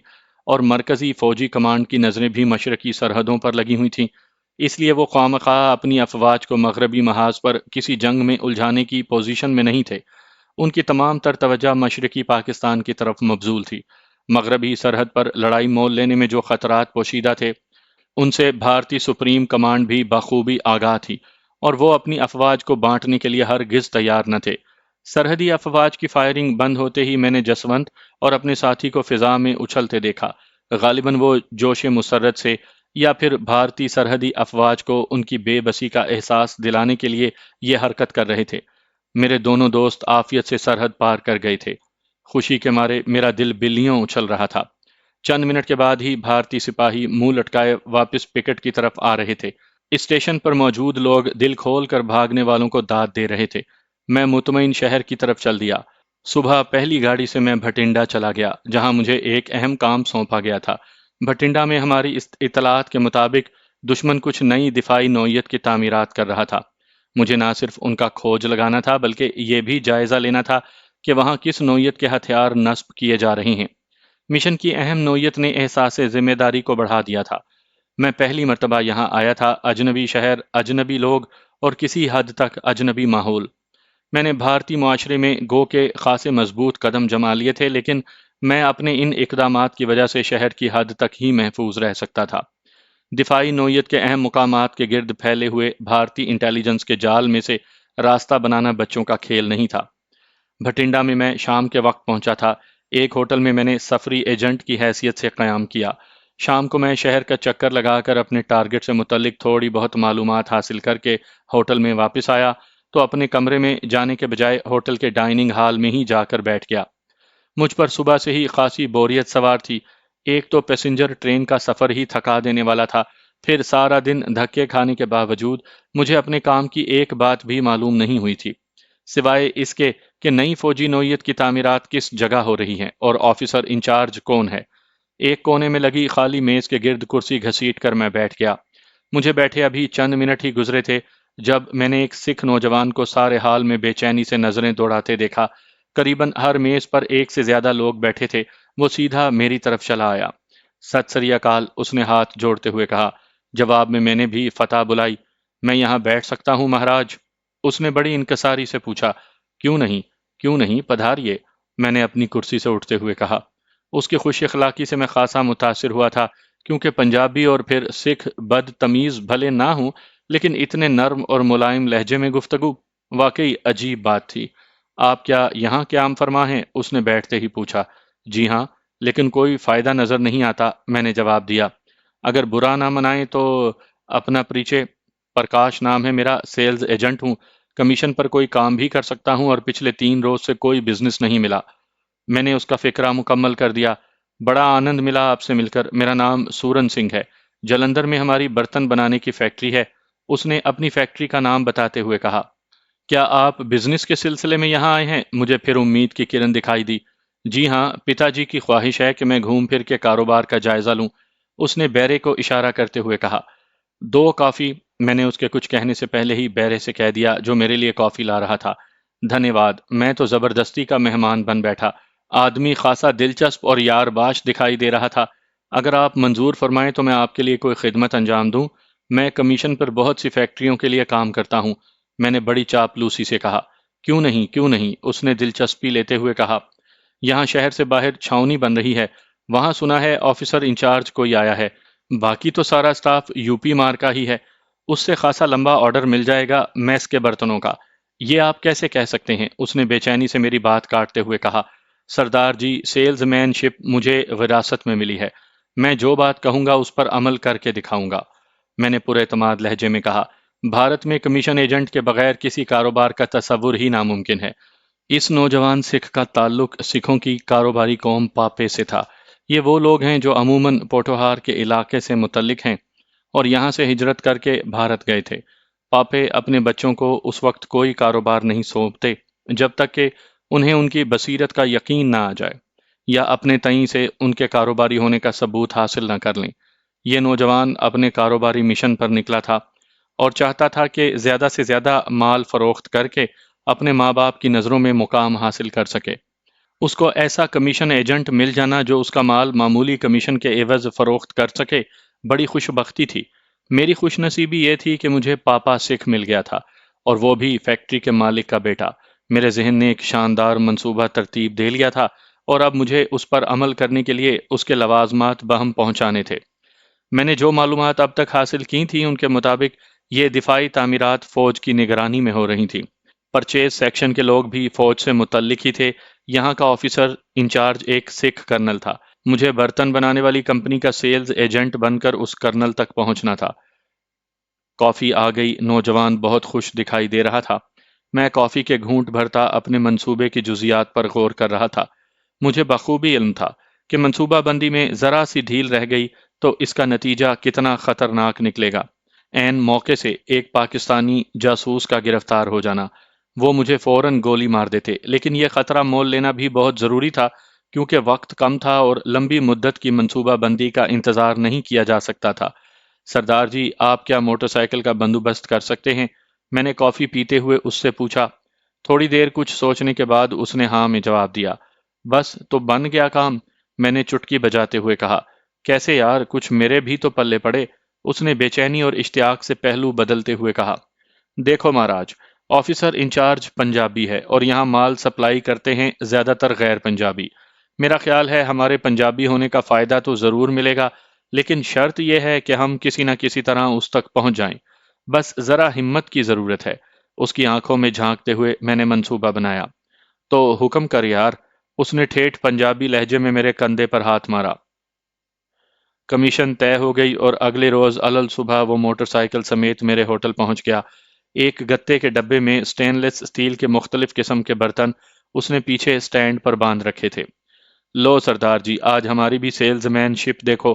اور مرکزی فوجی کمانڈ کی نظریں بھی مشرقی سرحدوں پر لگی ہوئی تھیں، اس لیے وہ خواہ مخواہ اپنی افواج کو مغربی محاذ پر کسی جنگ میں الجھانے کی پوزیشن میں نہیں تھے۔ ان کی تمام تر توجہ مشرقی پاکستان کی طرف مبذول تھی۔ مغربی سرحد پر لڑائی مول لینے میں جو خطرات پوشیدہ تھے، ان سے بھارتی سپریم کمانڈ بھی بخوبی آگاہ تھی، اور وہ اپنی افواج کو بانٹنے کے لیے ہرگز تیار نہ تھے۔ سرحدی افواج کی فائرنگ بند ہوتے ہی میں نے جسونت اور اپنے ساتھی کو فضا میں اچھلتے دیکھا۔ غالباً وہ جوش مسرت سے یا پھر بھارتی سرحدی افواج کو ان کی بے بسی کا احساس دلانے کے لیے یہ حرکت کر رہے تھے۔ میرے دونوں دوست عافیت سے سرحد پار کر گئے تھے۔ خوشی کے مارے میرا دل بلیوں اچھل رہا تھا۔ چند منٹ کے بعد ہی بھارتی سپاہی منہ لٹکائے واپس پکٹ کی طرف آ رہے تھے۔ اسٹیشن پر موجود لوگ دل کھول کر بھاگنے والوں کو داد دے رہے تھے۔ میں مطمئن شہر کی طرف چل دیا۔ صبح پہلی گاڑی سے میں بھٹنڈا چلا گیا، جہاں مجھے ایک اہم کام سونپا گیا تھا۔ بھٹنڈا میں ہماری اطلاعات کے مطابق دشمن کچھ نئی دفاعی نوعیت کی تعمیرات کر رہا تھا۔ مجھے نہ صرف ان کا کھوج لگانا تھا، بلکہ یہ بھی جائزہ لینا تھا کہ وہاں کس نوعیت کے ہتھیار نصب کیے جا رہے ہیں۔ مشن کی اہم نوعیت نے احساس ذمہ داری کو بڑھا دیا تھا۔ میں پہلی مرتبہ یہاں آیا تھا، اجنبی شہر، اجنبی لوگ اور کسی حد تک اجنبی ماحول۔ میں نے بھارتی معاشرے میں گو کے خاصے مضبوط قدم جما لیے تھے، لیکن میں اپنے ان اقدامات کی وجہ سے شہر کی حد تک ہی محفوظ رہ سکتا تھا۔ دفاعی نوعیت کے اہم مقامات کے گرد پھیلے ہوئے بھارتی انٹیلیجنس کے جال میں سے راستہ بنانا بچوں کا کھیل نہیں تھا۔ بھٹنڈا میں میں شام کے وقت پہنچا تھا۔ ایک ہوٹل میں میں نے سفری ایجنٹ کی حیثیت سے قیام کیا۔ شام کو میں شہر کا چکر لگا کر اپنے ٹارگٹ سے متعلق تھوڑی بہت معلومات حاصل کر کے ہوٹل میں واپس آیا تو اپنے کمرے میں جانے کے بجائے ہوٹل کے ڈائننگ ہال میں ہی جا کر بیٹھ گیا۔ مجھ پر صبح سے ہی خاصی بوریت سوار تھی۔ ایک تو پیسنجر ٹرین کا سفر ہی تھکا دینے والا تھا، پھر سارا دن دھکے کھانے کے باوجود مجھے اپنے کام کی ایک بات بھی معلوم نہیں ہوئی تھی، سوائے اس کے کہ نئی فوجی نوعیت کی تعمیرات کس جگہ ہو رہی ہیں اور آفیسر انچارج کون ہے۔ ایک کونے میں لگی خالی میز کے گرد کرسی گھسیٹ کر میں بیٹھ گیا۔ مجھے بیٹھے ابھی چند منٹ ہی گزرے تھے جب میں نے ایک سکھ نوجوان کو سارے حال میں بے چینی سے نظریں دوڑاتے دیکھا۔ قریباً ہر میز پر ایک سے زیادہ لوگ بیٹھے تھے۔ وہ سیدھا میری طرف چلا آیا۔ ست سری اکال، اس نے ہاتھ جوڑتے ہوئے کہا۔ جواب میں نے بھی فتح بلائی۔ میں یہاں بیٹھ سکتا ہوں مہاراج؟ اس نے بڑی انکساری سے پوچھا۔ کیوں نہیں، کیوں نہیں، پدھاریے، میں نے اپنی کرسی سے اٹھتے ہوئے کہا۔ اس کی خوش اخلاقی سے میں خاصا متاثر ہوا تھا، کیونکہ پنجابی اور پھر سکھ بد تمیز بھلے نہ ہوں، لیکن اتنے نرم اور ملائم لہجے میں گفتگو واقعی عجیب بات تھی۔ آپ کیا یہاں قیام فرما ہیں؟ اس نے بیٹھتے ہی پوچھا۔ جی ہاں، لیکن کوئی فائدہ نظر نہیں آتا، میں نے جواب دیا۔ اگر برا نہ منائیں تو اپنا پریچے پرکاش نام ہے میرا، سیلز ایجنٹ ہوں، کمیشن پر کوئی کام بھی کر سکتا ہوں اور پچھلے 3 روز سے کوئی بزنس نہیں ملا۔ میں نے اس کا فقرہ مکمل کر دیا۔ بڑا آنند ملا آپ سے مل کر، میرا نام سورن سنگھ ہے، جلندھر میں ہماری برتن بنانے کی فیکٹری ہے۔ اس نے اپنی فیکٹری کا نام بتاتے ہوئے کہا۔ کیا آپ بزنس کے سلسلے میں یہاں آئے ہیں؟ مجھے پھر امید کی کرن دکھائی دی۔ جی ہاں، پتا جی کی خواہش ہے کہ میں گھوم پھر کے کاروبار کا جائزہ لوں، اس نے بیرے کو اشارہ کرتے ہوئے کہا۔ 2 کافی، میں نے اس کے کچھ کہنے سے پہلے ہی بیرے سے کہہ دیا جو میرے لیے کافی لا رہا تھا۔ دھنیہ واد، میں تو زبردستی کا مہمان بن بیٹھا۔ آدمی خاصا دلچسپ اور یار باش دکھائی دے رہا تھا۔ اگر آپ منظور فرمائیں تو میں آپ کے لیے کوئی خدمت انجام دوں؟ میں کمیشن پر بہت سی فیکٹریوں کے لیے کام کرتا ہوں، میں نے بڑی چاپلوسی سے کہا۔ کیوں نہیں، کیوں نہیں، اس نے دلچسپی لیتے ہوئے کہا۔ یہاں شہر سے باہر چھاونی بن رہی ہے، وہاں سنا ہے آفیسر انچارج کوئی آیا ہے، باقی تو سارا سٹاف یو پی مار کا ہی ہے، اس سے خاصا لمبا آرڈر مل جائے گا میس کے برتنوں کا۔ یہ آپ کیسے کہہ سکتے ہیں؟ اس نے بے چینی سے میری بات کاٹتے ہوئے کہا۔ سردار جی، سیلز مین شپ مجھے وراثت میں ملی ہے، میں جو بات کہوں گا اس پر عمل کر کے دکھاؤں گا، میں نے پورے اعتماد لہجے میں کہا۔ بھارت میں کمیشن ایجنٹ کے بغیر کسی کاروبار کا تصور ہی ناممکن ہے۔ اس نوجوان سکھ کا تعلق سکھوں کی کاروباری قوم پاپے سے تھا۔ یہ وہ لوگ ہیں جو عموماً پوٹوہار کے علاقے سے متعلق ہیں اور یہاں سے ہجرت کر کے بھارت گئے تھے۔ پاپے اپنے بچوں کو اس وقت کوئی کاروبار نہیں سونپتے جب تک کہ انہیں ان کی بصیرت کا یقین نہ آ جائے یا اپنے تئیں سے ان کے کاروباری ہونے کا ثبوت حاصل نہ کر لیں۔ یہ نوجوان اپنے کاروباری مشن پر نکلا تھا اور چاہتا تھا کہ زیادہ سے زیادہ مال فروخت کر کے اپنے ماں باپ کی نظروں میں مقام حاصل کر سکے۔ اس کو ایسا کمیشن ایجنٹ مل جانا جو اس کا مال معمولی کمیشن کے عوض فروخت کر سکے، بڑی خوش بختی تھی۔ میری خوش نصیبی یہ تھی کہ مجھے پاپا سکھ مل گیا تھا، اور وہ بھی فیکٹری کے مالک کا بیٹا۔ میرے ذہن نے ایک شاندار منصوبہ ترتیب دے لیا تھا اور اب مجھے اس پر عمل کرنے کے لیے اس کے لوازمات بہم پہنچانے تھے۔ میں نے جو معلومات اب تک حاصل کی تھیں ان کے مطابق یہ دفاعی تعمیرات فوج کی نگرانی میں ہو رہی تھیں۔ پرچیز سیکشن کے لوگ بھی فوج سے متعلق ہی تھے۔ یہاں کا آفیسر انچارج ایک سکھ کرنل تھا۔ مجھے برتن بنانے والی کمپنی کا سیلز ایجنٹ بن کر اس کرنل تک پہنچنا تھا۔ کافی آ گئی، نوجوان بہت خوش دکھائی دے رہا تھا۔ میں کافی کے گھونٹ بھرتا اپنے منصوبے کی جزیات پر غور کر رہا تھا۔ مجھے بخوبی علم تھا کہ منصوبہ بندی میں ذرا سی ڈھیل رہ گئی تو اس کا نتیجہ کتنا خطرناک نکلے گا۔ عین موقع سے ایک پاکستانی جاسوس کا گرفتار ہو جانا، وہ مجھے فوراً گولی مار دیتے، لیکن یہ خطرہ مول لینا بھی بہت ضروری تھا کیونکہ وقت کم تھا اور لمبی مدت کی منصوبہ بندی کا انتظار نہیں کیا جا سکتا تھا۔ سردار جی، آپ کیا موٹر سائیکل کا بندوبست کر سکتے ہیں؟ میں نے کافی پیتے ہوئے اس سے پوچھا۔ تھوڑی دیر کچھ سوچنے کے بعد اس نے ہاں میں جواب دیا۔ بس تو بن گیا کام، میں نے چٹکی بجاتے ہوئے کہا۔ کیسے یار، کچھ میرے بھی تو پلے پڑے، اس نے بے چینی اور اشتیاق سے پہلو بدلتے ہوئے کہا۔ دیکھو مہاراج، آفیسر انچارج پنجابی ہے اور یہاں مال سپلائی کرتے ہیں زیادہ تر غیر پنجابی۔ میرا خیال ہے ہمارے پنجابی ہونے کا فائدہ تو ضرور ملے گا، لیکن شرط یہ ہے کہ ہم کسی نہ کسی طرح اس تک پہنچ جائیں۔ بس ذرا ہمت کی ضرورت ہے۔ اس کی آنکھوں میں جھانکتے ہوئے میں نے منصوبہ بنایا۔ تو حکم کر یار، اس نے ٹھیٹھ پنجابی لہجے میں میرے کندھے پر ہاتھ مارا۔ کمیشن طے ہو گئی اور اگلے روز علل صبح وہ موٹر سائیکل سمیت میرے ہوٹل پہنچ گیا۔ ایک گتے کے ڈبے میں سٹین لیس اسٹیل کے مختلف قسم کے برتن اس نے پیچھے سٹینڈ پر باندھ رکھے تھے۔ لو سردار جی، آج ہماری بھی سیلز مین شپ دیکھو۔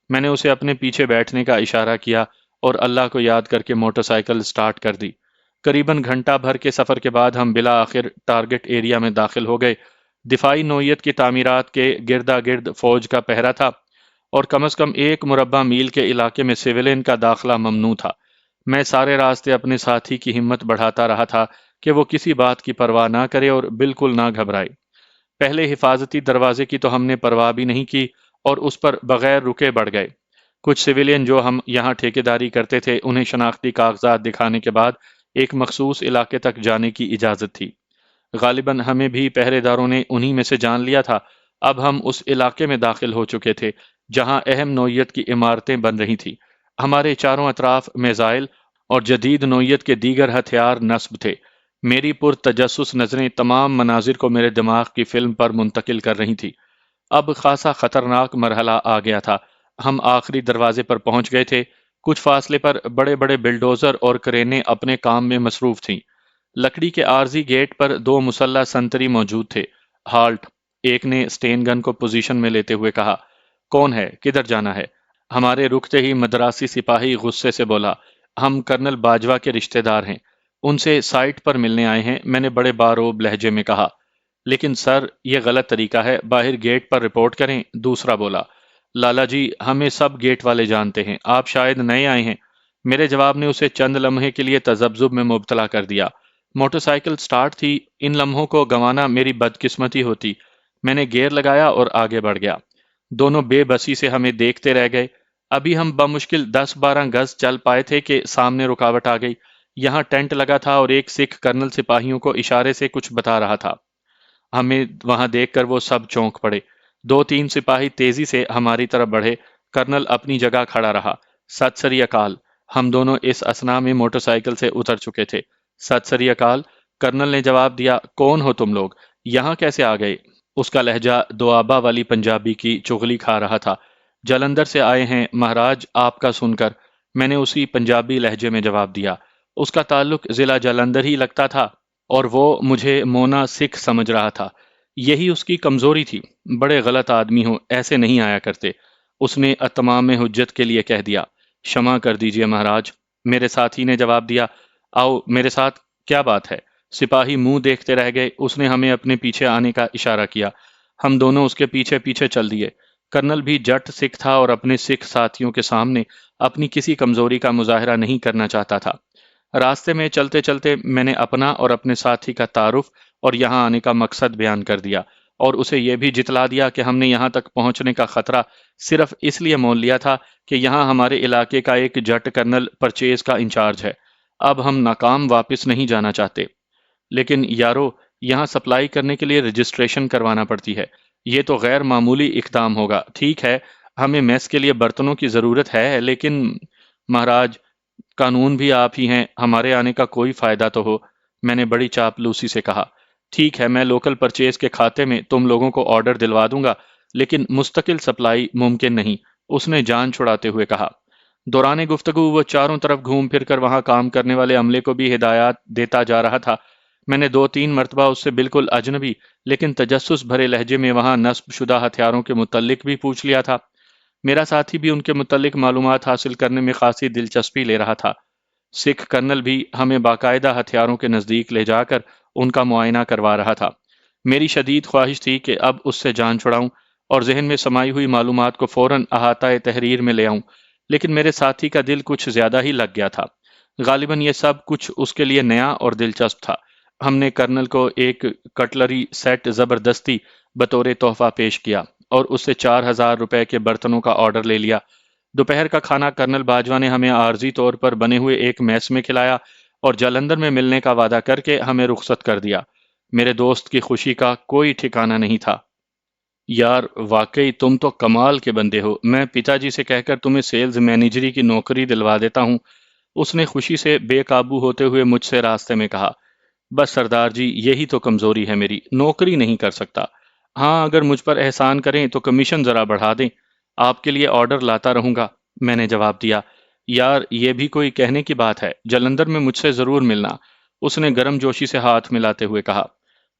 میں نے اسے اپنے پیچھے بیٹھنے کا اشارہ کیا اور اللہ کو یاد کر کے موٹر سائیکل سٹارٹ کر دی۔ قریباً گھنٹہ بھر کے سفر کے بعد ہم بالآخر ٹارگٹ ایریا میں داخل ہو گئے۔ دفاعی نوعیت کی تعمیرات کے گردا گرد فوج کا پہرا تھا اور کم از کم 1 مربع میل کے علاقے میں سویلین کا داخلہ ممنوع تھا۔ میں سارے راستے اپنے ساتھی کی ہمت بڑھاتا رہا تھا کہ وہ کسی بات کی پرواہ نہ کرے اور بالکل نہ گھبرائے۔ پہلے حفاظتی دروازے کی تو ہم نے پرواہ بھی نہیں کی اور اس پر بغیر رکے بڑھ گئے۔ کچھ سویلین جو ہم یہاں ٹھیکیداری کرتے تھے انہیں شناختی کاغذات دکھانے کے بعد ایک مخصوص علاقے تک جانے کی اجازت تھی۔ غالباً ہمیں بھی پہرے داروں نے انہی میں سے جان لیا تھا۔ اب ہم اس علاقے میں داخل ہو چکے تھے جہاں اہم نوعیت کی عمارتیں بن رہی تھیں۔ ہمارے چاروں اطراف میزائل اور جدید نوعیت کے دیگر ہتھیار نصب تھے۔ میری پرتجسس نظریں تمام مناظر کو میرے دماغ کی فلم پر منتقل کر رہی تھی۔ اب خاصا خطرناک مرحلہ آ گیا تھا۔ ہم آخری دروازے پر پہنچ گئے تھے۔ کچھ فاصلے پر بڑے بڑے بلڈوزر اور کرینے اپنے کام میں مصروف تھیں۔ لکڑی کے عارضی گیٹ پر دو مسلح سنتری موجود تھے۔ ہالٹ! ایک نے سٹین گن کو پوزیشن میں لیتے ہوئے کہا۔ کون ہے؟ کدھر جانا ہے؟ ہمارے رکتے ہی مدراسی سپاہی غصے سے بولا۔ ہم کرنل باجوہ کے رشتہ دار ہیں، ان سے سائٹ پر ملنے آئے ہیں، میں نے بڑے باروب لہجے میں کہا۔ لیکن سر، یہ غلط طریقہ ہے، باہر گیٹ پر رپورٹ کریں، دوسرا بولا۔ لالا جی، ہمیں سب گیٹ والے جانتے ہیں، آپ شاید نئے آئے ہیں۔ میرے جواب نے اسے چند لمحے کے لیے تذبذب میں مبتلا کر دیا۔ موٹر سائیکل سٹارٹ تھی، ان لمحوں کو گنوانا میری بدقسمتی ہوتی۔ میں نے گیئر لگایا اور آگے بڑھ گیا۔ دونوں بے بسی سے ہمیں دیکھتے رہ گئے۔ ابھی ہم بمشکل 10-12 گز چل پائے تھے کہ سامنے رکاوٹ آ گئی۔ یہاں ٹینٹ لگا تھا اور ایک سکھ کرنل سپاہیوں کو اشارے سے کچھ بتا رہا تھا۔ ہمیں وہاں دیکھ کر وہ سب چونک پڑے۔ 2-3 سپاہی تیزی سے ہماری طرف بڑھے۔ کرنل اپنی جگہ کھڑا رہا۔ ست سری اکال! ہم دونوں اس اثنا میں موٹر سائیکل سے اتر چکے تھے۔ ست سری اکال! کرنل نے جواب دیا۔ کون ہو تم لوگ؟ یہاں کیسے آ گئے؟ اس کا لہجہ دوآبا والی پنجابی کی چغلی کھا رہا تھا۔ جلندر سے آئے ہیں مہاراج، آپ کا سن کر، میں نے اسی پنجابی لہجے میں جواب دیا۔ اس کا تعلق ضلع جلندر ہی لگتا تھا اور وہ مجھے مونا سکھ سمجھ رہا تھا۔ یہی اس کی کمزوری تھی۔ بڑے غلط آدمی ہو، ایسے نہیں آیا کرتے۔ اس نے اتمام حجت کے لیے کہہ دیا۔ شمع کر دیجئے مہاراج، میرے ساتھی نے جواب دیا۔ آؤ میرے ساتھ، کیا بات ہے؟ سپاہی منہ دیکھتے رہ گئے۔ اس نے ہمیں اپنے پیچھے آنے کا اشارہ کیا۔ ہم دونوں اس کے پیچھے پیچھے چل دیے۔ کرنل بھی جٹ سکھ تھا اور اپنے سکھ ساتھیوں کے سامنے اپنی کسی کمزوری کا مظاہرہ نہیں کرنا چاہتا تھا۔ راستے میں چلتے چلتے میں نے اپنا اور اپنے ساتھی کا تعارف اور یہاں آنے کا مقصد بیان کر دیا، اور اسے یہ بھی جتلا دیا کہ ہم نے یہاں تک پہنچنے کا خطرہ صرف اس لیے مول لیا تھا کہ یہاں ہمارے علاقے کا ایک جٹ کرنل پرچیز کا انچارج ہے۔ اب ہم ناکام واپس نہیں جانا چاہتے۔ لیکن یارو، یہاں سپلائی کرنے کے لیے رجسٹریشن کروانا پڑتی ہے۔ یہ تو غیر معمولی اقدام ہوگا۔ ٹھیک ہے، ہمیں میس کے لیے برتنوں کی ضرورت ہے، لیکن مہاراج، قانون بھی آپ ہی ہیں، ہمارے آنے کا کوئی فائدہ تو ہو۔ میں نے بڑی چاپلوسی سے کہا۔ ٹھیک ہے، میں لوکل پرچیز کے کھاتے میں تم لوگوں کو آرڈر دلوا دوں گا، لیکن مستقل سپلائی ممکن نہیں، اس نے جان چھڑاتے ہوئے کہا۔ دوران گفتگو وہ چاروں طرف گھوم پھر کر وہاں کام کرنے والے عملے کو بھی ہدایات دیتا جا رہا تھا۔ میں نے 2-3 مرتبہ اس سے بالکل اجنبی لیکن تجسس بھرے لہجے میں وہاں نصب شدہ ہتھیاروں کے متعلق بھی پوچھ لیا تھا۔ میرا ساتھی بھی ان کے متعلق معلومات حاصل کرنے میں خاصی دلچسپی لے رہا تھا۔ سکھ کرنل بھی ہمیں باقاعدہ ہتھیاروں کے نزدیک لے جا کر ان کا معائنہ کروا رہا تھا۔ میری شدید خواہش تھی کہ اب اس سے جان چھڑاؤں اور ذہن میں سمائی ہوئی معلومات کو فوراً احاطۂ تحریر میں لے آؤں، لیکن میرے ساتھی کا دل کچھ زیادہ ہی لگ گیا تھا۔ غالباً یہ سب کچھ اس کے لیے نیا اور دلچسپ تھا۔ ہم نے کرنل کو ایک کٹلری سیٹ زبردستی بطور تحفہ پیش کیا اور اس سے 4,000 روپے کے برتنوں کا آرڈر لے لیا۔ دوپہر کا کھانا کرنل باجوہ نے ہمیں عارضی طور پر بنے ہوئے ایک میس میں کھلایا اور جلندر میں ملنے کا وعدہ کر کے ہمیں رخصت کر دیا۔ میرے دوست کی خوشی کا کوئی ٹھکانہ نہیں تھا۔ یار، واقعی تم تو کمال کے بندے ہو، میں پتا جی سے کہہ کر تمہیں سیلز مینیجری کی نوکری دلوا دیتا ہوں، اس نے خوشی سے بے قابو ہوتے ہوئے مجھ سے راستے میں کہا۔ بس سردار جی، یہی تو کمزوری ہے میری، نوکری نہیں کر سکتا۔ ہاں، اگر مجھ پر احسان کریں تو کمیشن ذرا بڑھا دیں، آپ کے لیے آرڈر لاتا رہوں گا، میں نے جواب دیا۔ یار، یہ بھی کوئی کہنے کی بات ہے، جلندر میں مجھ سے ضرور ملنا، اس نے گرم جوشی سے ہاتھ ملاتے ہوئے کہا۔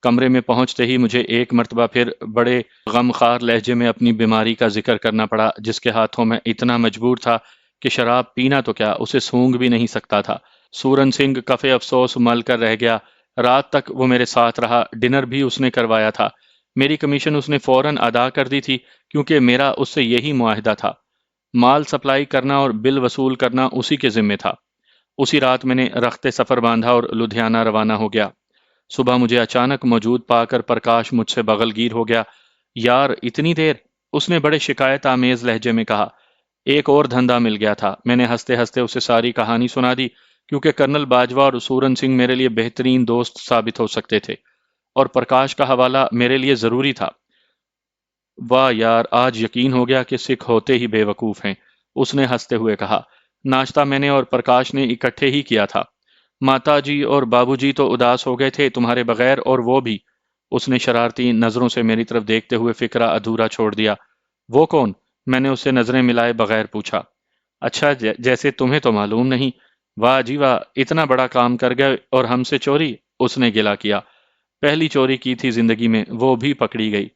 کمرے میں پہنچتے ہی مجھے ایک مرتبہ پھر بڑے غمخوار لہجے میں اپنی بیماری کا ذکر کرنا پڑا، جس کے ہاتھوں میں اتنا مجبور تھا کہ شراب پینا تو کیا، اسے سونگھ بھی نہیں سکتا تھا۔ سورن سنگھ کفے افسوس مل کر رہ گیا۔ رات تک وہ میرے ساتھ رہا، ڈنر بھی اس نے کروایا تھا۔ میری کمیشن اس نے فوراً ادا کر دی تھی، کیونکہ میرا اس سے یہی معاہدہ تھا۔ مال سپلائی کرنا اور بل وصول کرنا اسی کے ذمے تھا۔ اسی رات میں نے رخت سفر باندھا اور لدھیانہ روانہ ہو گیا۔ صبح مجھے اچانک موجود پا کر پرکاش مجھ سے بغل گیر ہو گیا۔ یار، اتنی دیر؟ اس نے بڑے شکایت آمیز لہجے میں کہا۔ ایک اور دھندا مل گیا تھا، میں نے ہنستے ہنستے اسے ساری کہانی سنا دی، کیونکہ کرنل باجوہ اور سورن سنگھ میرے لیے بہترین دوست ثابت ہو سکتے تھے، اور پرکاش کا حوالہ میرے لیے ضروری تھا۔ واہ یار، آج یقین ہو گیا کہ سکھ ہوتے ہی بے وقوف ہیں، اس نے ہنستے ہوئے کہا۔ ناشتہ میں نے اور پرکاش نے اکٹھے ہی کیا تھا۔ ماتا جی اور بابو جی تو اداس ہو گئے تھے تمہارے بغیر، اور وہ بھی، اس نے شرارتی نظروں سے میری طرف دیکھتے ہوئے فکرہ ادھورا چھوڑ دیا۔ وہ کون؟ میں نے اسے نظریں ملائے بغیر پوچھا، اچھا جیسے تمہیں تو معلوم نہیں۔ واہ جی واہ، اتنا بڑا کام کر گئے اور ہم سے چوری؟ اس نے گلا کیا۔ پہلی چوری کی تھی زندگی میں، وہ بھی پکڑی گئی۔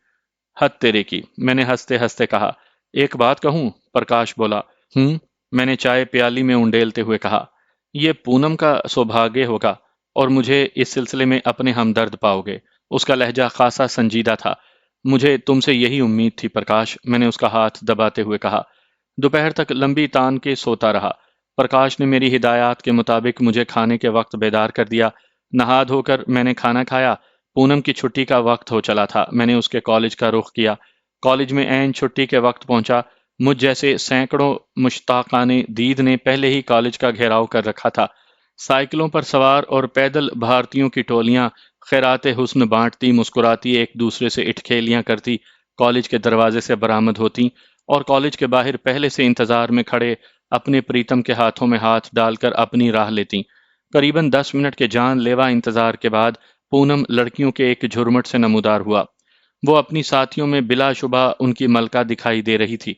حد تیرے کی، میں نے ہنستے ہنستے کہا۔ ایک بات کہوں؟ پرکاش بولا۔ ہوں؟ میں نے چائے پیالی میں انڈیلتے ہوئے کہا۔ یہ پونم کا سوبھاگیہ ہوگا اور مجھے اس سلسلے میں اپنے ہمدرد پاؤ گے۔ اس کا لہجہ خاصا سنجیدہ تھا۔ مجھے تم سے یہی امید تھی پرکاش، میں نے اس کا ہاتھ دباتے ہوئے کہا۔ دوپہر تک لمبی تان کے سوتا رہا۔ پرکاش نے میری ہدایات کے مطابق مجھے کھانے کے وقت بیدار کر دیا۔ نہا دھو کر میں نے کھانا کھایا۔ پونم کی چھٹی کا وقت ہو چلا تھا۔ میں نے اس کے کالج کا رخ کیا۔ کالج میں عین چھٹی کے وقت پہنچا۔ مجھ جیسے سینکڑوں مشتاقان دید نے پہلے ہی کالج کا گھیراؤ کر رکھا تھا۔ سائیکلوں پر سوار اور پیدل بھارتیوں کی ٹولیاں خیرات حسن بانٹتی، مسکراتی، ایک دوسرے سے اٹکھیلیاں کرتی کالج کے دروازے سے برآمد ہوتی اور کالج کے باہر پہلے سے انتظار میں کھڑے اپنے پریتم کے ہاتھوں میں ہاتھ ڈال کر اپنی راہ لیتی۔ قریباً 10 منٹ کے جان لیوا انتظار کے بعد پونم لڑکیوں کے ایک جھرمٹ سے نمودار ہوا۔ وہ اپنی ساتھیوں میں بلا شبہ ان کی ملکہ دکھائی دے رہی تھی۔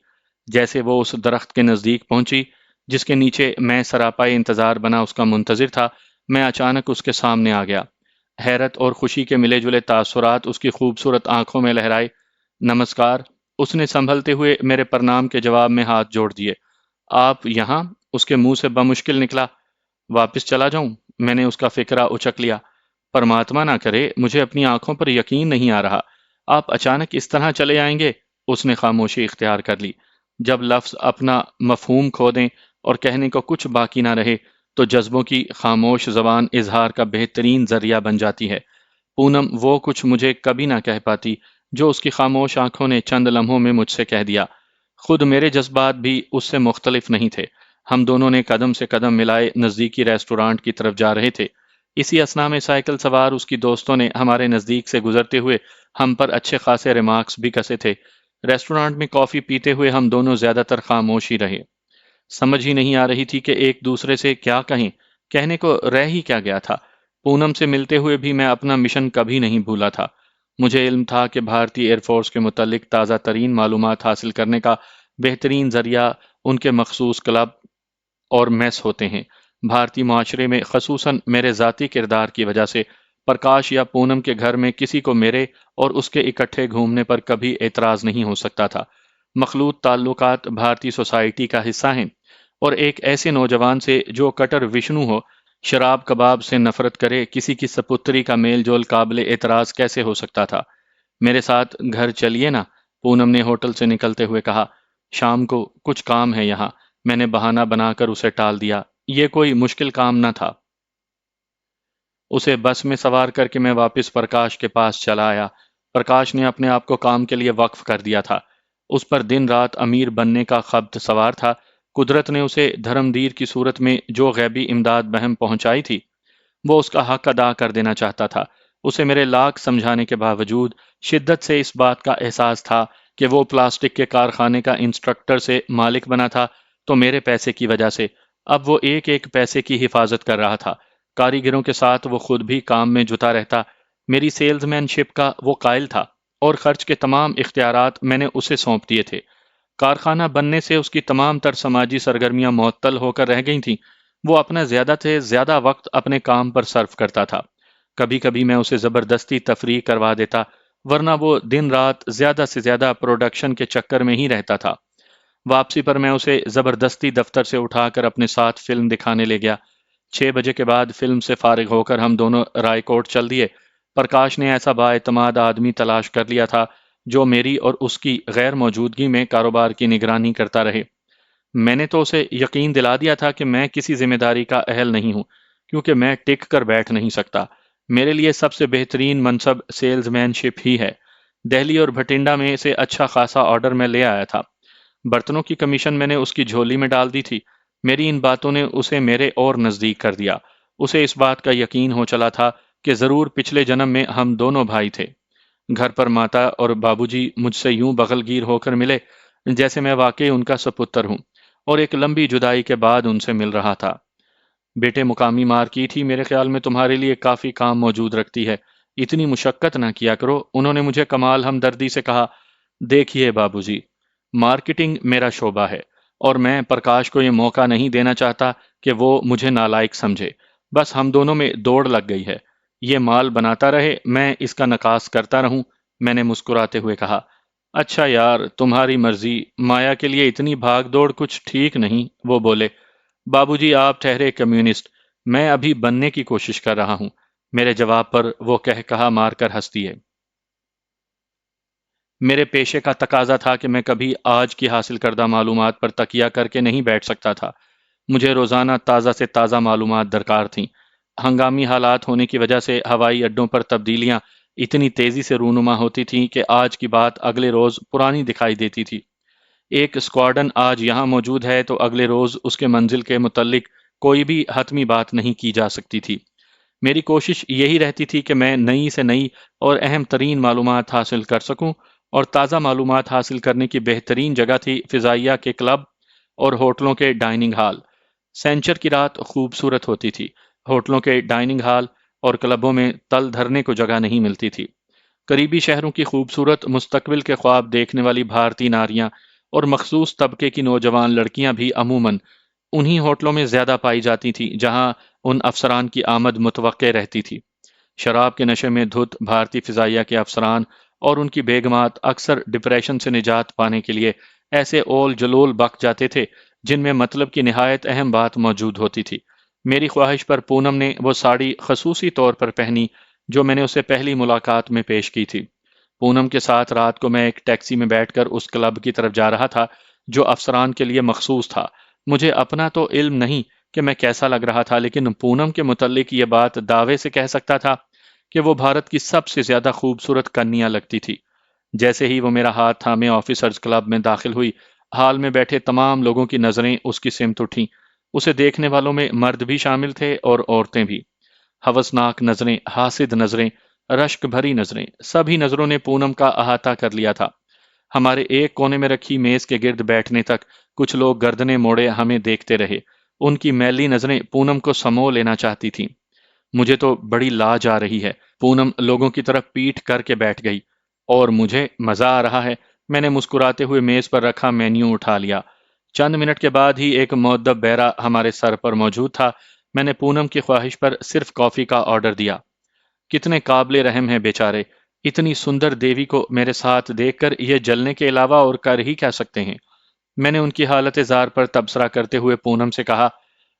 جیسے وہ اس درخت کے نزدیک پہنچی جس کے نیچے میں سراپائے انتظار بنا اس کا منتظر تھا، میں اچانک اس کے سامنے آ گیا۔ حیرت اور خوشی کے ملے جلے تاثرات اس کی خوبصورت آنکھوں میں لہرائے۔ نمسکار، اس نے سنبھلتے ہوئے میرے پرنام کے جواب میں ہاتھ جوڑ دیے۔ آپ یہاں؟ اس کے منہ سے بمشکل نکلا۔ واپس چلا جاؤں؟ میں نے اس کا فکرہ اچک لیا۔ پرماتما نہ کرے، مجھے اپنی آنکھوں پر یقین نہیں آ رہا۔ آپ اچانک اس طرح چلے آئیں گے؟ اس نے خاموشی اختیار کر لی۔ جب لفظ اپنا مفہوم کھو دیں اور کہنے کو کچھ باقی نہ رہے تو جذبوں کی خاموش زبان اظہار کا بہترین ذریعہ بن جاتی ہے۔ پونم وہ کچھ مجھے کبھی نہ کہہ پاتی جو اس کی خاموش آنکھوں نے چند لمحوں میں مجھ سے کہہ دیا۔ خود میرے جذبات بھی اس سے مختلف نہیں تھے۔ ہم دونوں نے قدم سے قدم ملائے نزدیکی ریسٹورانٹ کی طرف جا رہے تھے۔ اسی اثنا میں سائیکل سوار اس کی دوستوں نے ہمارے نزدیک سے گزرتے ہوئے ہم پر اچھے خاصے ریمارکس بھی کسے تھے۔ ریسٹورانٹ میں کافی پیتے ہوئے ہم دونوں زیادہ تر خاموش ہی رہے۔ سمجھ ہی نہیں آ رہی تھی کہ ایک دوسرے سے کیا کہیں، کہنے کو رہ ہی کیا گیا تھا۔ پونم سے ملتے ہوئے بھی میں اپنا مشن کبھی نہیں بھولا تھا۔ مجھے علم تھا کہ بھارتی ایئر فورس کے متعلق تازہ ترین معلومات حاصل کرنے کا بہترین ذریعہ ان کے مخصوص کلب اور میس ہوتے ہیں۔ بھارتی معاشرے میں خصوصاً میرے ذاتی کردار کی وجہ سے پرکاش یا پونم کے گھر میں کسی کو میرے اور اس کے اکٹھے گھومنے پر کبھی اعتراض نہیں ہو سکتا تھا۔ مخلوط تعلقات بھارتی سوسائٹی کا حصہ ہیں، اور ایک ایسے نوجوان سے جو کٹر وشنو ہو، شراب کباب سے نفرت کرے، کسی کی سپتری کا میل جول قابل اعتراض کیسے ہو سکتا تھا؟ میرے ساتھ گھر چلیے نا، پونم نے ہوٹل سے نکلتے ہوئے کہا۔ شام کو کچھ کام ہے یہاں، میں نے بہانہ بنا کر اسے ٹال دیا۔ یہ کوئی مشکل کام نہ تھا۔ اسے بس میں سوار کر کے میں واپس پرکاش کے پاس چلا آیا۔ پرکاش نے اپنے آپ کو کام کے لیے وقف کر دیا تھا۔ اس پر دن رات امیر بننے کا خبت سوار تھا۔ قدرت نے اسے دھرمدیر کی صورت میں جو غیبی امداد بہم پہنچائی تھی، وہ اس کا حق ادا کر دینا چاہتا تھا۔ اسے میرے لاکھ سمجھانے کے باوجود شدت سے اس بات کا احساس تھا کہ وہ پلاسٹک کے کارخانے کا انسٹرکٹر سے مالک بنا تھا تو میرے پیسے کی وجہ سے۔ اب وہ ایک ایک پیسے کی حفاظت کر رہا تھا۔ کاریگروں کے ساتھ وہ خود بھی کام میں جتا رہتا۔ میری سیلز مین شپ کا وہ قائل تھا اور خرچ کے تمام اختیارات میں نے اسے سونپ دیے تھے۔ کارخانہ بننے سے اس کی تمام تر سماجی سرگرمیاں معطل ہو کر رہ گئی تھیں۔ وہ اپنا زیادہ سے زیادہ وقت اپنے کام پر صرف کرتا تھا۔ کبھی کبھی میں اسے زبردستی تفریح کروا دیتا، ورنہ وہ دن رات زیادہ سے زیادہ پروڈکشن کے چکر میں ہی رہتا تھا۔ واپسی پر میں اسے زبردستی دفتر سے اٹھا کر اپنے ساتھ فلم دکھانے لے گیا۔ 6 بجے کے بعد فلم سے فارغ ہو کر ہم دونوں رائے کوٹ چل دیے۔ پرکاش نے ایسا بااعتماد آدمی تلاش کر لیا تھا جو میری اور اس کی غیر موجودگی میں کاروبار کی نگرانی کرتا رہے۔ میں نے تو اسے یقین دلا دیا تھا کہ میں کسی ذمہ داری کا اہل نہیں ہوں، کیونکہ میں ٹک کر بیٹھ نہیں سکتا۔ میرے لیے سب سے بہترین منصب سیلز مین شپ ہی ہے۔ دہلی اور بھٹنڈا میں سے اچھا خاصا آرڈر میں لے آیا تھا۔ برتنوں کی کمیشن میں نے اس کی جھولی میں ڈال دی تھی۔ میری ان باتوں نے اسے میرے اور نزدیک کر دیا۔ اسے اس بات کا یقین ہو چلا تھا کہ ضرور پچھلے جنم میں ہم دونوں بھائی تھے۔ گھر پر ماتا اور بابو جی مجھ سے یوں بغل گیر ہو کر ملے جیسے میں واقعی ان کا سپتر ہوں، اور ایک لمبی جدائی کے بعد ان سے مل رہا تھا۔ بیٹے، مقامی مارکیٹ ہی میرے خیال میں تمہارے لیے کافی کام موجود رکھتی ہے، اتنی مشقت نہ کیا کرو، انہوں نے مجھے کمال ہمدردی سے کہا۔ دیکھیے بابو جی، مارکیٹنگ میرا شعبہ ہے اور میں پرکاش کو یہ موقع نہیں دینا چاہتا کہ وہ مجھے نالائق سمجھے۔ بس ہم دونوں میں دوڑ لگ گئی ہے۔ یہ مال بناتا رہے، میں اس کا نکاس کرتا رہوں۔ میں نے مسکراتے ہوئے کہا، اچھا یار، تمہاری مرضی، مایا کے لیے اتنی بھاگ دوڑ کچھ ٹھیک نہیں۔ وہ بولے، بابوجی آپ ٹھہرے کمیونسٹ، میں ابھی بننے کی کوشش کر رہا ہوں۔ میرے جواب پر وہ کہا مار کر ہنستی ہے۔ میرے پیشے کا تقاضا تھا کہ میں کبھی آج کی حاصل کردہ معلومات پر تکیہ کر کے نہیں بیٹھ سکتا تھا۔ مجھے روزانہ تازہ سے تازہ معلومات درکار تھیں۔ ہنگامی حالات ہونے کی وجہ سے ہوائی اڈوں پر تبدیلیاں اتنی تیزی سے رونما ہوتی تھیں کہ آج کی بات اگلے روز پرانی دکھائی دیتی تھی۔ ایک اسکواڈن آج یہاں موجود ہے تو اگلے روز اس کے منزل کے متعلق کوئی بھی حتمی بات نہیں کی جا سکتی تھی۔ میری کوشش یہی رہتی تھی کہ میں نئی سے نئی اور اہم ترین معلومات حاصل کر سکوں، اور تازہ معلومات حاصل کرنے کی بہترین جگہ تھی فضائیہ کے کلب اور ہوٹلوں کے ڈائننگ ہال۔ سینچر کی رات خوبصورت ہوتی تھی۔ ہوٹلوں کے ڈائننگ ہال اور کلبوں میں تل دھرنے کو جگہ نہیں ملتی تھی۔ قریبی شہروں کی خوبصورت مستقبل کے خواب دیکھنے والی بھارتی ناریاں اور مخصوص طبقے کی نوجوان لڑکیاں بھی عموماً انہی ہوٹلوں میں زیادہ پائی جاتی تھیں جہاں ان افسران کی آمد متوقع رہتی تھی۔ شراب کے نشے میں دھت بھارتی فضائیہ کے افسران اور ان کی بیگمات اکثر ڈپریشن سے نجات پانے کے لیے ایسے اول جلول بک جاتے تھے جن میں مطلب کی نہایت اہم بات موجود ہوتی تھی۔ میری خواہش پر پونم نے وہ ساڑی خصوصی طور پر پہنی جو میں نے اسے پہلی ملاقات میں پیش کی تھی۔ پونم کے ساتھ رات کو میں ایک ٹیکسی میں بیٹھ کر اس کلب کی طرف جا رہا تھا جو افسران کے لیے مخصوص تھا۔ مجھے اپنا تو علم نہیں کہ میں کیسا لگ رہا تھا، لیکن پونم کے متعلق یہ بات دعوے سے کہہ سکتا تھا کہ وہ بھارت کی سب سے زیادہ خوبصورت کنیا لگتی تھی۔ جیسے ہی وہ میرا ہاتھ تھامے آفیسرز کلب میں داخل ہوئی، ہال میں بیٹھے تمام لوگوں کی نظریں اس کی سمت اٹھیں۔ اسے دیکھنے والوں میں مرد بھی شامل تھے اور عورتیں بھی۔ ہوسناک نظریں، حاسد نظریں، رشک بھری نظریں، سبھی نظروں نے پونم کا احاطہ کر لیا تھا۔ ہمارے ایک کونے میں رکھی میز کے گرد بیٹھنے تک کچھ لوگ گردنیں موڑے ہمیں دیکھتے رہے۔ ان کی میلی نظریں پونم کو سمو لینا چاہتی تھیں۔ مجھے تو بڑی لاج آ رہی ہے۔ پونم لوگوں کی طرف پیٹھ کر کے بیٹھ گئی، اور مجھے مزہ آ رہا ہے۔ میں نے مسکراتے ہوئے میز پر رکھا مینیو اٹھا لیا۔ چند منٹ کے بعد ہی ایک مؤدب بیرا ہمارے سر پر موجود تھا۔ میں نے پونم کی خواہش پر صرف کافی کا آرڈر دیا۔ کتنے قابل رحم ہیں بیچارے، اتنی سندر دیوی کو میرے ساتھ دیکھ کر یہ جلنے کے علاوہ اور کر ہی کیا سکتے ہیں۔ میں نے ان کی حالت زار پر تبصرہ کرتے ہوئے پونم سے کہا،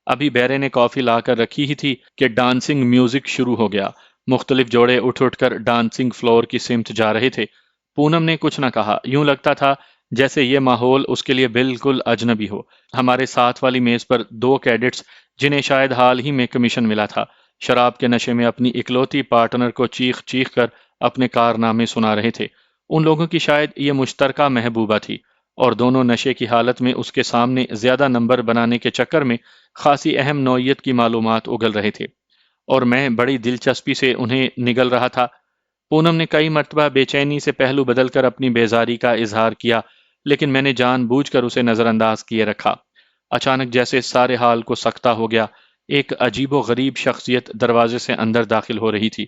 ابھی بیرے نے کافی لا کر رکھی ہی تھی کہ ڈانسنگ میوزک شروع ہو گیا۔ مختلف جوڑے اٹھ کر ڈانسنگ فلور کی سمت جا رہے تھے۔ پونم نے کچھ نہ کہا، یوں لگتا تھا جیسے یہ ماحول اس کے لیے بالکل اجنبی ہو۔ ہمارے ساتھ والی میز پر دو کیڈٹس، جنہیں شاید حال ہی میں کمیشن ملا تھا، شراب کے نشے میں اپنی اکلوتی پارٹنر کو چیخ چیخ کر اپنے کارنامے سنا رہے تھے۔ ان لوگوں کی شاید یہ مشترکہ محبوبہ تھی، اور دونوں نشے کی حالت میں اس کے سامنے زیادہ نمبر بنانے کے چکر میں خاصی اہم نوعیت کی معلومات اگل رہے تھے، اور میں بڑی دلچسپی سے انہیں نگل رہا تھا۔ پونم نے کئی مرتبہ بے چینی سے پہلو بدل کر اپنی بیزاری کا اظہار کیا، لیکن میں نے جان بوجھ کر اسے نظر انداز کیے رکھا۔ اچانک جیسے سارے حال کو سکتہ ہو گیا، ایک عجیب و غریب شخصیت دروازے سے اندر داخل ہو رہی تھی۔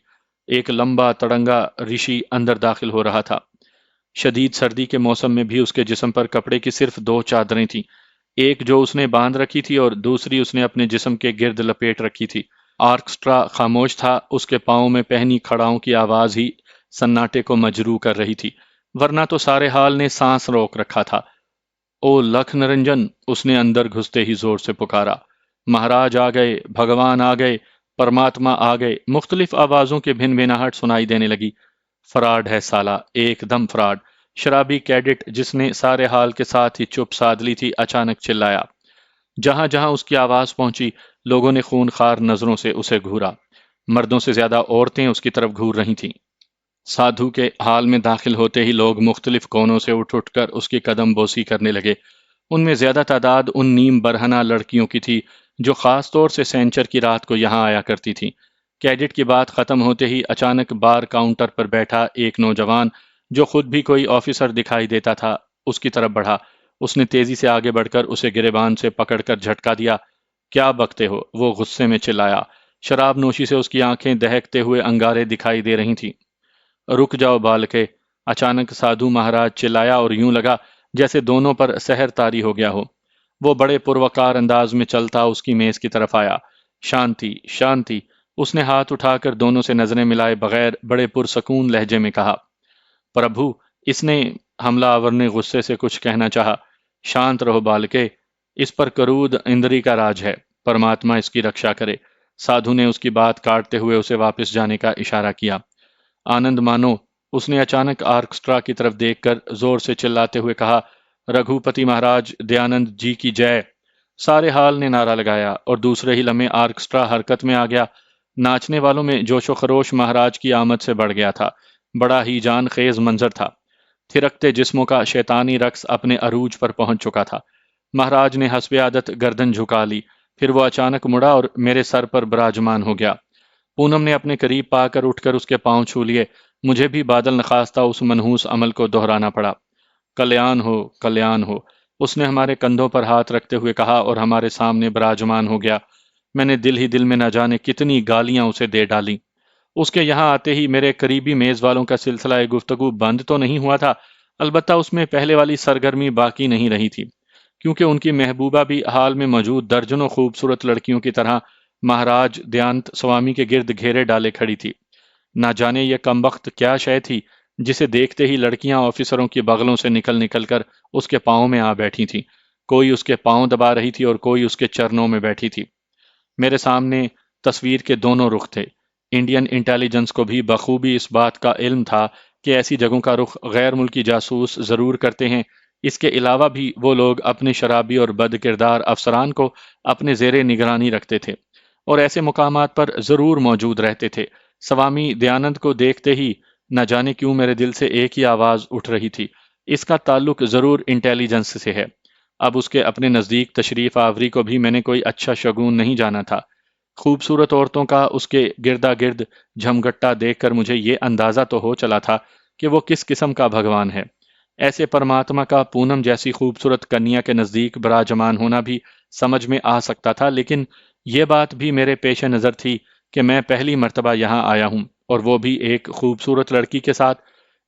ایک لمبا تڑنگا رشی اندر داخل ہو رہا تھا۔ شدید سردی کے موسم میں بھی اس کے جسم پر کپڑے کی صرف دو چادریں تھیں، ایک جو اس نے باندھ رکھی تھی اور دوسری اس نے اپنے جسم کے گرد لپیٹ رکھی تھی۔ آرکسٹرا خاموش تھا، اس کے پاؤں میں پہنی کھڑاؤں کی آواز ہی سناٹے کو مجروح کر رہی تھی، ورنہ تو سارے حال نے سانس روک رکھا تھا۔ او لکھ نرنجن، اس نے اندر گھستے ہی زور سے پکارا۔ مہاراج آ گئے، بھگوان آ گئے، پرماتما آ گئے، مختلف آوازوں کے بھن بھناہٹ سنائی دینے لگی۔ فراڈ ہے سالہ، ایک دم فراڈ۔ شرابی کیڈٹ جس نے سارے حال کے ساتھ ہی چپ سادھ لی تھی اچانک چلایا۔ جہاں جہاں اس کی آواز پہنچی، لوگوں نے خونخوار نظروں سے اسے گھورا۔ مردوں سے زیادہ عورتیں اس کی طرف گھور رہی تھیں۔ سادھو کے حال میں داخل ہوتے ہی لوگ مختلف کونوں سے اٹھ کر اس کی قدم بوسی کرنے لگے۔ ان میں زیادہ تعداد ان نیم برہنہ لڑکیوں کی تھی جو خاص طور سے سینچر کی رات کو یہاں آیا کرتی تھیں۔ کیڈٹ کی بات ختم ہوتے ہی اچانک بار کاؤنٹر پر بیٹھا ایک نوجوان جو خود بھی کوئی آفیسر دکھائی دیتا تھا اس کی طرف بڑھا۔ اس نے تیزی سے آگے بڑھ کر اسے گریبان سے پکڑ کر جھٹکا دیا۔ کیا بکتے ہو؟ وہ غصے میں چلایا۔ شراب نوشی سے اس کی آنکھیں دہکتے ہوئے انگارے دکھائی دے رہی تھیں۔ رک جاؤ بالکے، اچانک سادھو مہاراج چلایا اور یوں لگا جیسے دونوں پر سحر طاری ہو گیا ہو۔ وہ بڑے پروقار انداز میں چلتا اس کی میز کی طرف آیا۔ شانتی شانتی، اس نے ہاتھ اٹھا کر دونوں سے نظریں ملائے بغیر بڑے پرسکون لہجے میں کہا۔ پربھو، اس نے حملہ آور نے غصے سے کچھ کہنا چاہا۔ شانت رہو بالکے، اس پر کرود اندری کا راج ہے، پرماتما اس کی رکشا کرے۔ سادھو نے اس کی بات کاٹتے ہوئے اسے واپس جانے کا اشارہ کیا۔ آنند مانو، اس نے اچانک آرکسٹرا کی طرف دیکھ کر زور سے چلاتے ہوئے کہا، رگھوپتی مہاراج دیانند جی کی جے۔ سارے حال نے نعرہ لگایا اور دوسرے ہی لمحے آرکسٹرا حرکت میں آ گیا۔ ناچنے والوں میں جوش و خروش مہاراج کی آمد سے بڑھ گیا تھا۔ بڑا ہی جان خیز منظر تھا۔ تھرکتے جسموں کا شیطانی رقص اپنے عروج پر پہنچ چکا تھا۔ مہاراج نے حسب عادت گردن جھکا لی، پھر وہ اچانک مڑا اور میرے سر پر براجمان ہو گیا۔ پونم نے اپنے قریب پا کر اٹھ کر اس کے پاؤں چھو لیے۔ مجھے بھی بادل نخواستہ اس منحوس عمل کو دہرانا پڑا۔ کلیان ہو، کلیان ہو، اس نے ہمارے کندھوں پر ہاتھ رکھتے ہوئے کہا اور ہمارے سامنے براجمان ہو گیا۔ میں نے دل ہی دل میں نہ جانے کتنی گالیاں اسے دے ڈالیں۔ اس کے یہاں آتے ہی میرے قریبی میز والوں کا سلسلہ گفتگو بند تو نہیں ہوا تھا، البتہ اس میں پہلے والی سرگرمی باقی نہیں رہی تھی، کیونکہ ان کی محبوبہ بھی حال میں موجود درجنوں خوبصورت لڑکیوں کی طرح مہاراج دیانت سوامی کے گرد گھیرے ڈالے کھڑی تھی۔ نہ جانے یہ کمبخت کیا شے تھی جسے دیکھتے ہی لڑکیاں آفیسروں کی بغلوں سے نکل نکل کر اس کے پاؤں میں آ بیٹھی تھیں۔ کوئی اس کے پاؤں دبا رہی تھی اور کوئی اس کے چرنوں میں بیٹھی تھی۔ میرے سامنے تصویر کے دونوں رخ تھے۔ انڈین انٹیلیجنس کو بھی بخوبی اس بات کا علم تھا کہ ایسی جگہوں کا رخ غیر ملکی جاسوس ضرور کرتے ہیں۔ اس کے علاوہ بھی وہ لوگ اپنے شرابی اور بد کردار افسران کو اپنے زیر نگرانی رکھتے تھے اور ایسے مقامات پر ضرور موجود رہتے تھے۔ سوامی دیانند کو دیکھتے ہی نہ جانے کیوں میرے دل سے ایک ہی آواز اٹھ رہی تھی، اس کا تعلق ضرور انٹیلیجنس سے ہے۔ اب اس کے اپنے نزدیک تشریف آوری کو بھی میں نے کوئی اچھا شگون نہیں جانا تھا۔ خوبصورت عورتوں کا اس کے گردا گرد جھمگٹا دیکھ کر مجھے یہ اندازہ تو ہو چلا تھا کہ وہ کس قسم کا بھگوان ہے۔ ایسے پرماتما کا پونم جیسی خوبصورت کنیا کے نزدیک براجمان ہونا بھی سمجھ میں آ سکتا تھا، لیکن یہ بات بھی میرے پیش نظر تھی کہ میں پہلی مرتبہ یہاں آیا ہوں اور وہ بھی ایک خوبصورت لڑکی کے ساتھ۔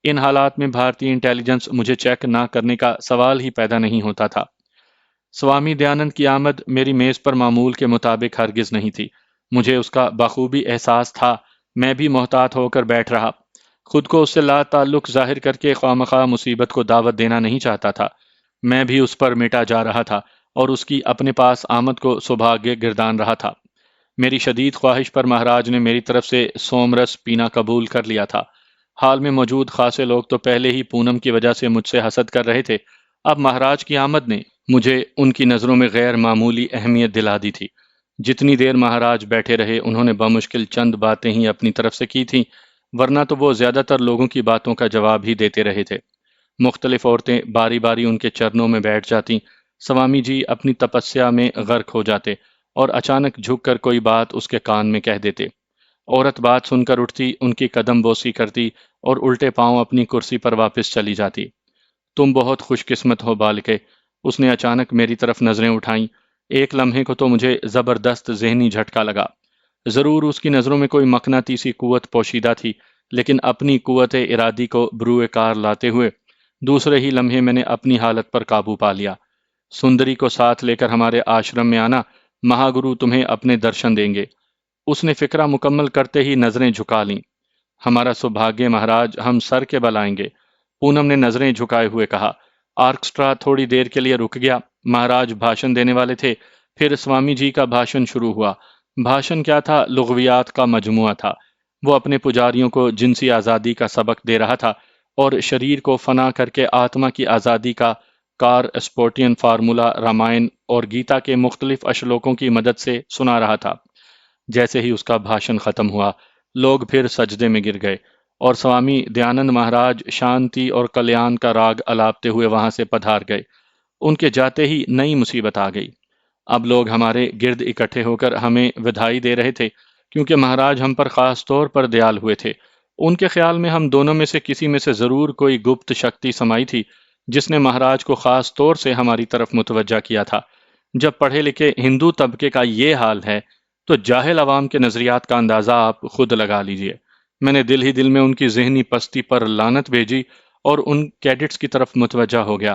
ان حالات میں بھارتی انٹیلیجنس مجھے چیک نہ کرنے کا سوال ہی پیدا نہیں ہوتا تھا۔ سوامی دیانند کی آمد میری میز پر معمول کے مطابق ہرگز نہیں تھی۔ مجھے اس کا بخوبی احساس تھا۔ میں بھی محتاط ہو کر بیٹھ رہا، خود کو اس سے لا تعلق ظاہر کر کے خواہ مصیبت کو دعوت دینا نہیں چاہتا تھا۔ میں بھی اس پر مٹا جا رہا تھا اور اس کی اپنے پاس آمد کو سبھاگیہ گردان رہا تھا۔ میری شدید خواہش پر مہاراج نے میری طرف سے سومرس پینا قبول کر لیا تھا۔ حال میں موجود خاصے لوگ تو پہلے ہی پونم کی وجہ سے مجھ سے حسد کر رہے تھے، اب مہاراج کی آمد نے مجھے ان کی نظروں میں غیر معمولی اہمیت دلا دی تھی۔ جتنی دیر مہاراج بیٹھے رہے انہوں نے بمشکل چند باتیں ہی اپنی طرف سے کی تھیں، ورنہ تو وہ زیادہ تر لوگوں کی باتوں کا جواب ہی دیتے رہے تھے۔ مختلف عورتیں باری باری ان کے چرنوں میں بیٹھ جاتیں، سوامی جی اپنی تپسیا میں غرق ہو جاتے اور اچانک جھک کر کوئی بات اس کے کان میں کہہ دیتے۔ عورت بات سن کر اٹھتی، ان کی قدم بوسی کرتی اور الٹے پاؤں اپنی کرسی پر واپس چلی جاتی۔ تم بہت خوش قسمت ہو بالکے، اس نے اچانک میری طرف نظریں اٹھائیں۔ ایک لمحے کو تو مجھے زبردست ذہنی جھٹکا لگا۔ ضرور اس کی نظروں میں کوئی مقناطیسی قوت پوشیدہ تھی، لیکن اپنی قوت ارادی کو بروئے کار لاتے ہوئے دوسرے ہی لمحے میں نے اپنی حالت پر قابو پا لیا۔ سندری کو ساتھ لے کر ہمارے آشرم میں آنا، مہاگرو تمہیں اپنے درشن دیں گے۔ اس نے فکرہ مکمل کرتے ہی نظریں جھکا لیں۔ ہمارا سبھاگیہ مہاراج، ہم سر کے بل آئیں گے، پونم نے نظریں جھکائے ہوئے کہا۔ آرکسٹرا تھوڑی دیر کے لیے رک گیا۔ مہاراج بھاشن دینے والے تھے، پھر سوامی جی کا بھاشن شروع ہوا۔ بھاشن کیا تھا، لغویات کا مجموعہ تھا۔ وہ اپنے پجاریوں کو جنسی آزادی کا سبق دے رہا تھا اور شریر کو فنا کر کے آتما کی آزادی کا کار اسپورٹین فارمولا رامائن اور گیتا کے مختلف اشلوکوں کی مدد سے سنا رہا تھا۔ جیسے ہی اس کا بھاشن ختم ہوا، لوگ پھر سجدے میں گر گئے اور سوامی دیانند مہاراج شانتی اور کلیان کا راگ الاپتے ہوئے وہاں سے پدھار گئے۔ ان کے جاتے ہی نئی مصیبت آ گئی۔ اب لوگ ہمارے گرد اکٹھے ہو کر ہمیں بدھائی دے رہے تھے، کیونکہ مہاراج ہم پر خاص طور پر دیال ہوئے تھے۔ ان کے خیال میں ہم دونوں میں سے کسی میں سے ضرور کوئی گپت شکتی سمائی تھی جس نے مہاراج کو خاص طور سے ہماری طرف متوجہ کیا تھا۔ جب پڑھے لکھے ہندو طبقے کا یہ حال ہے تو جاہل عوام کے نظریات کا اندازہ آپ خود لگا لیجئے۔ میں نے دل ہی دل میں ان کی ذہنی پستی پر لعنت بھیجی اور ان کیڈٹس کی طرف متوجہ ہو گیا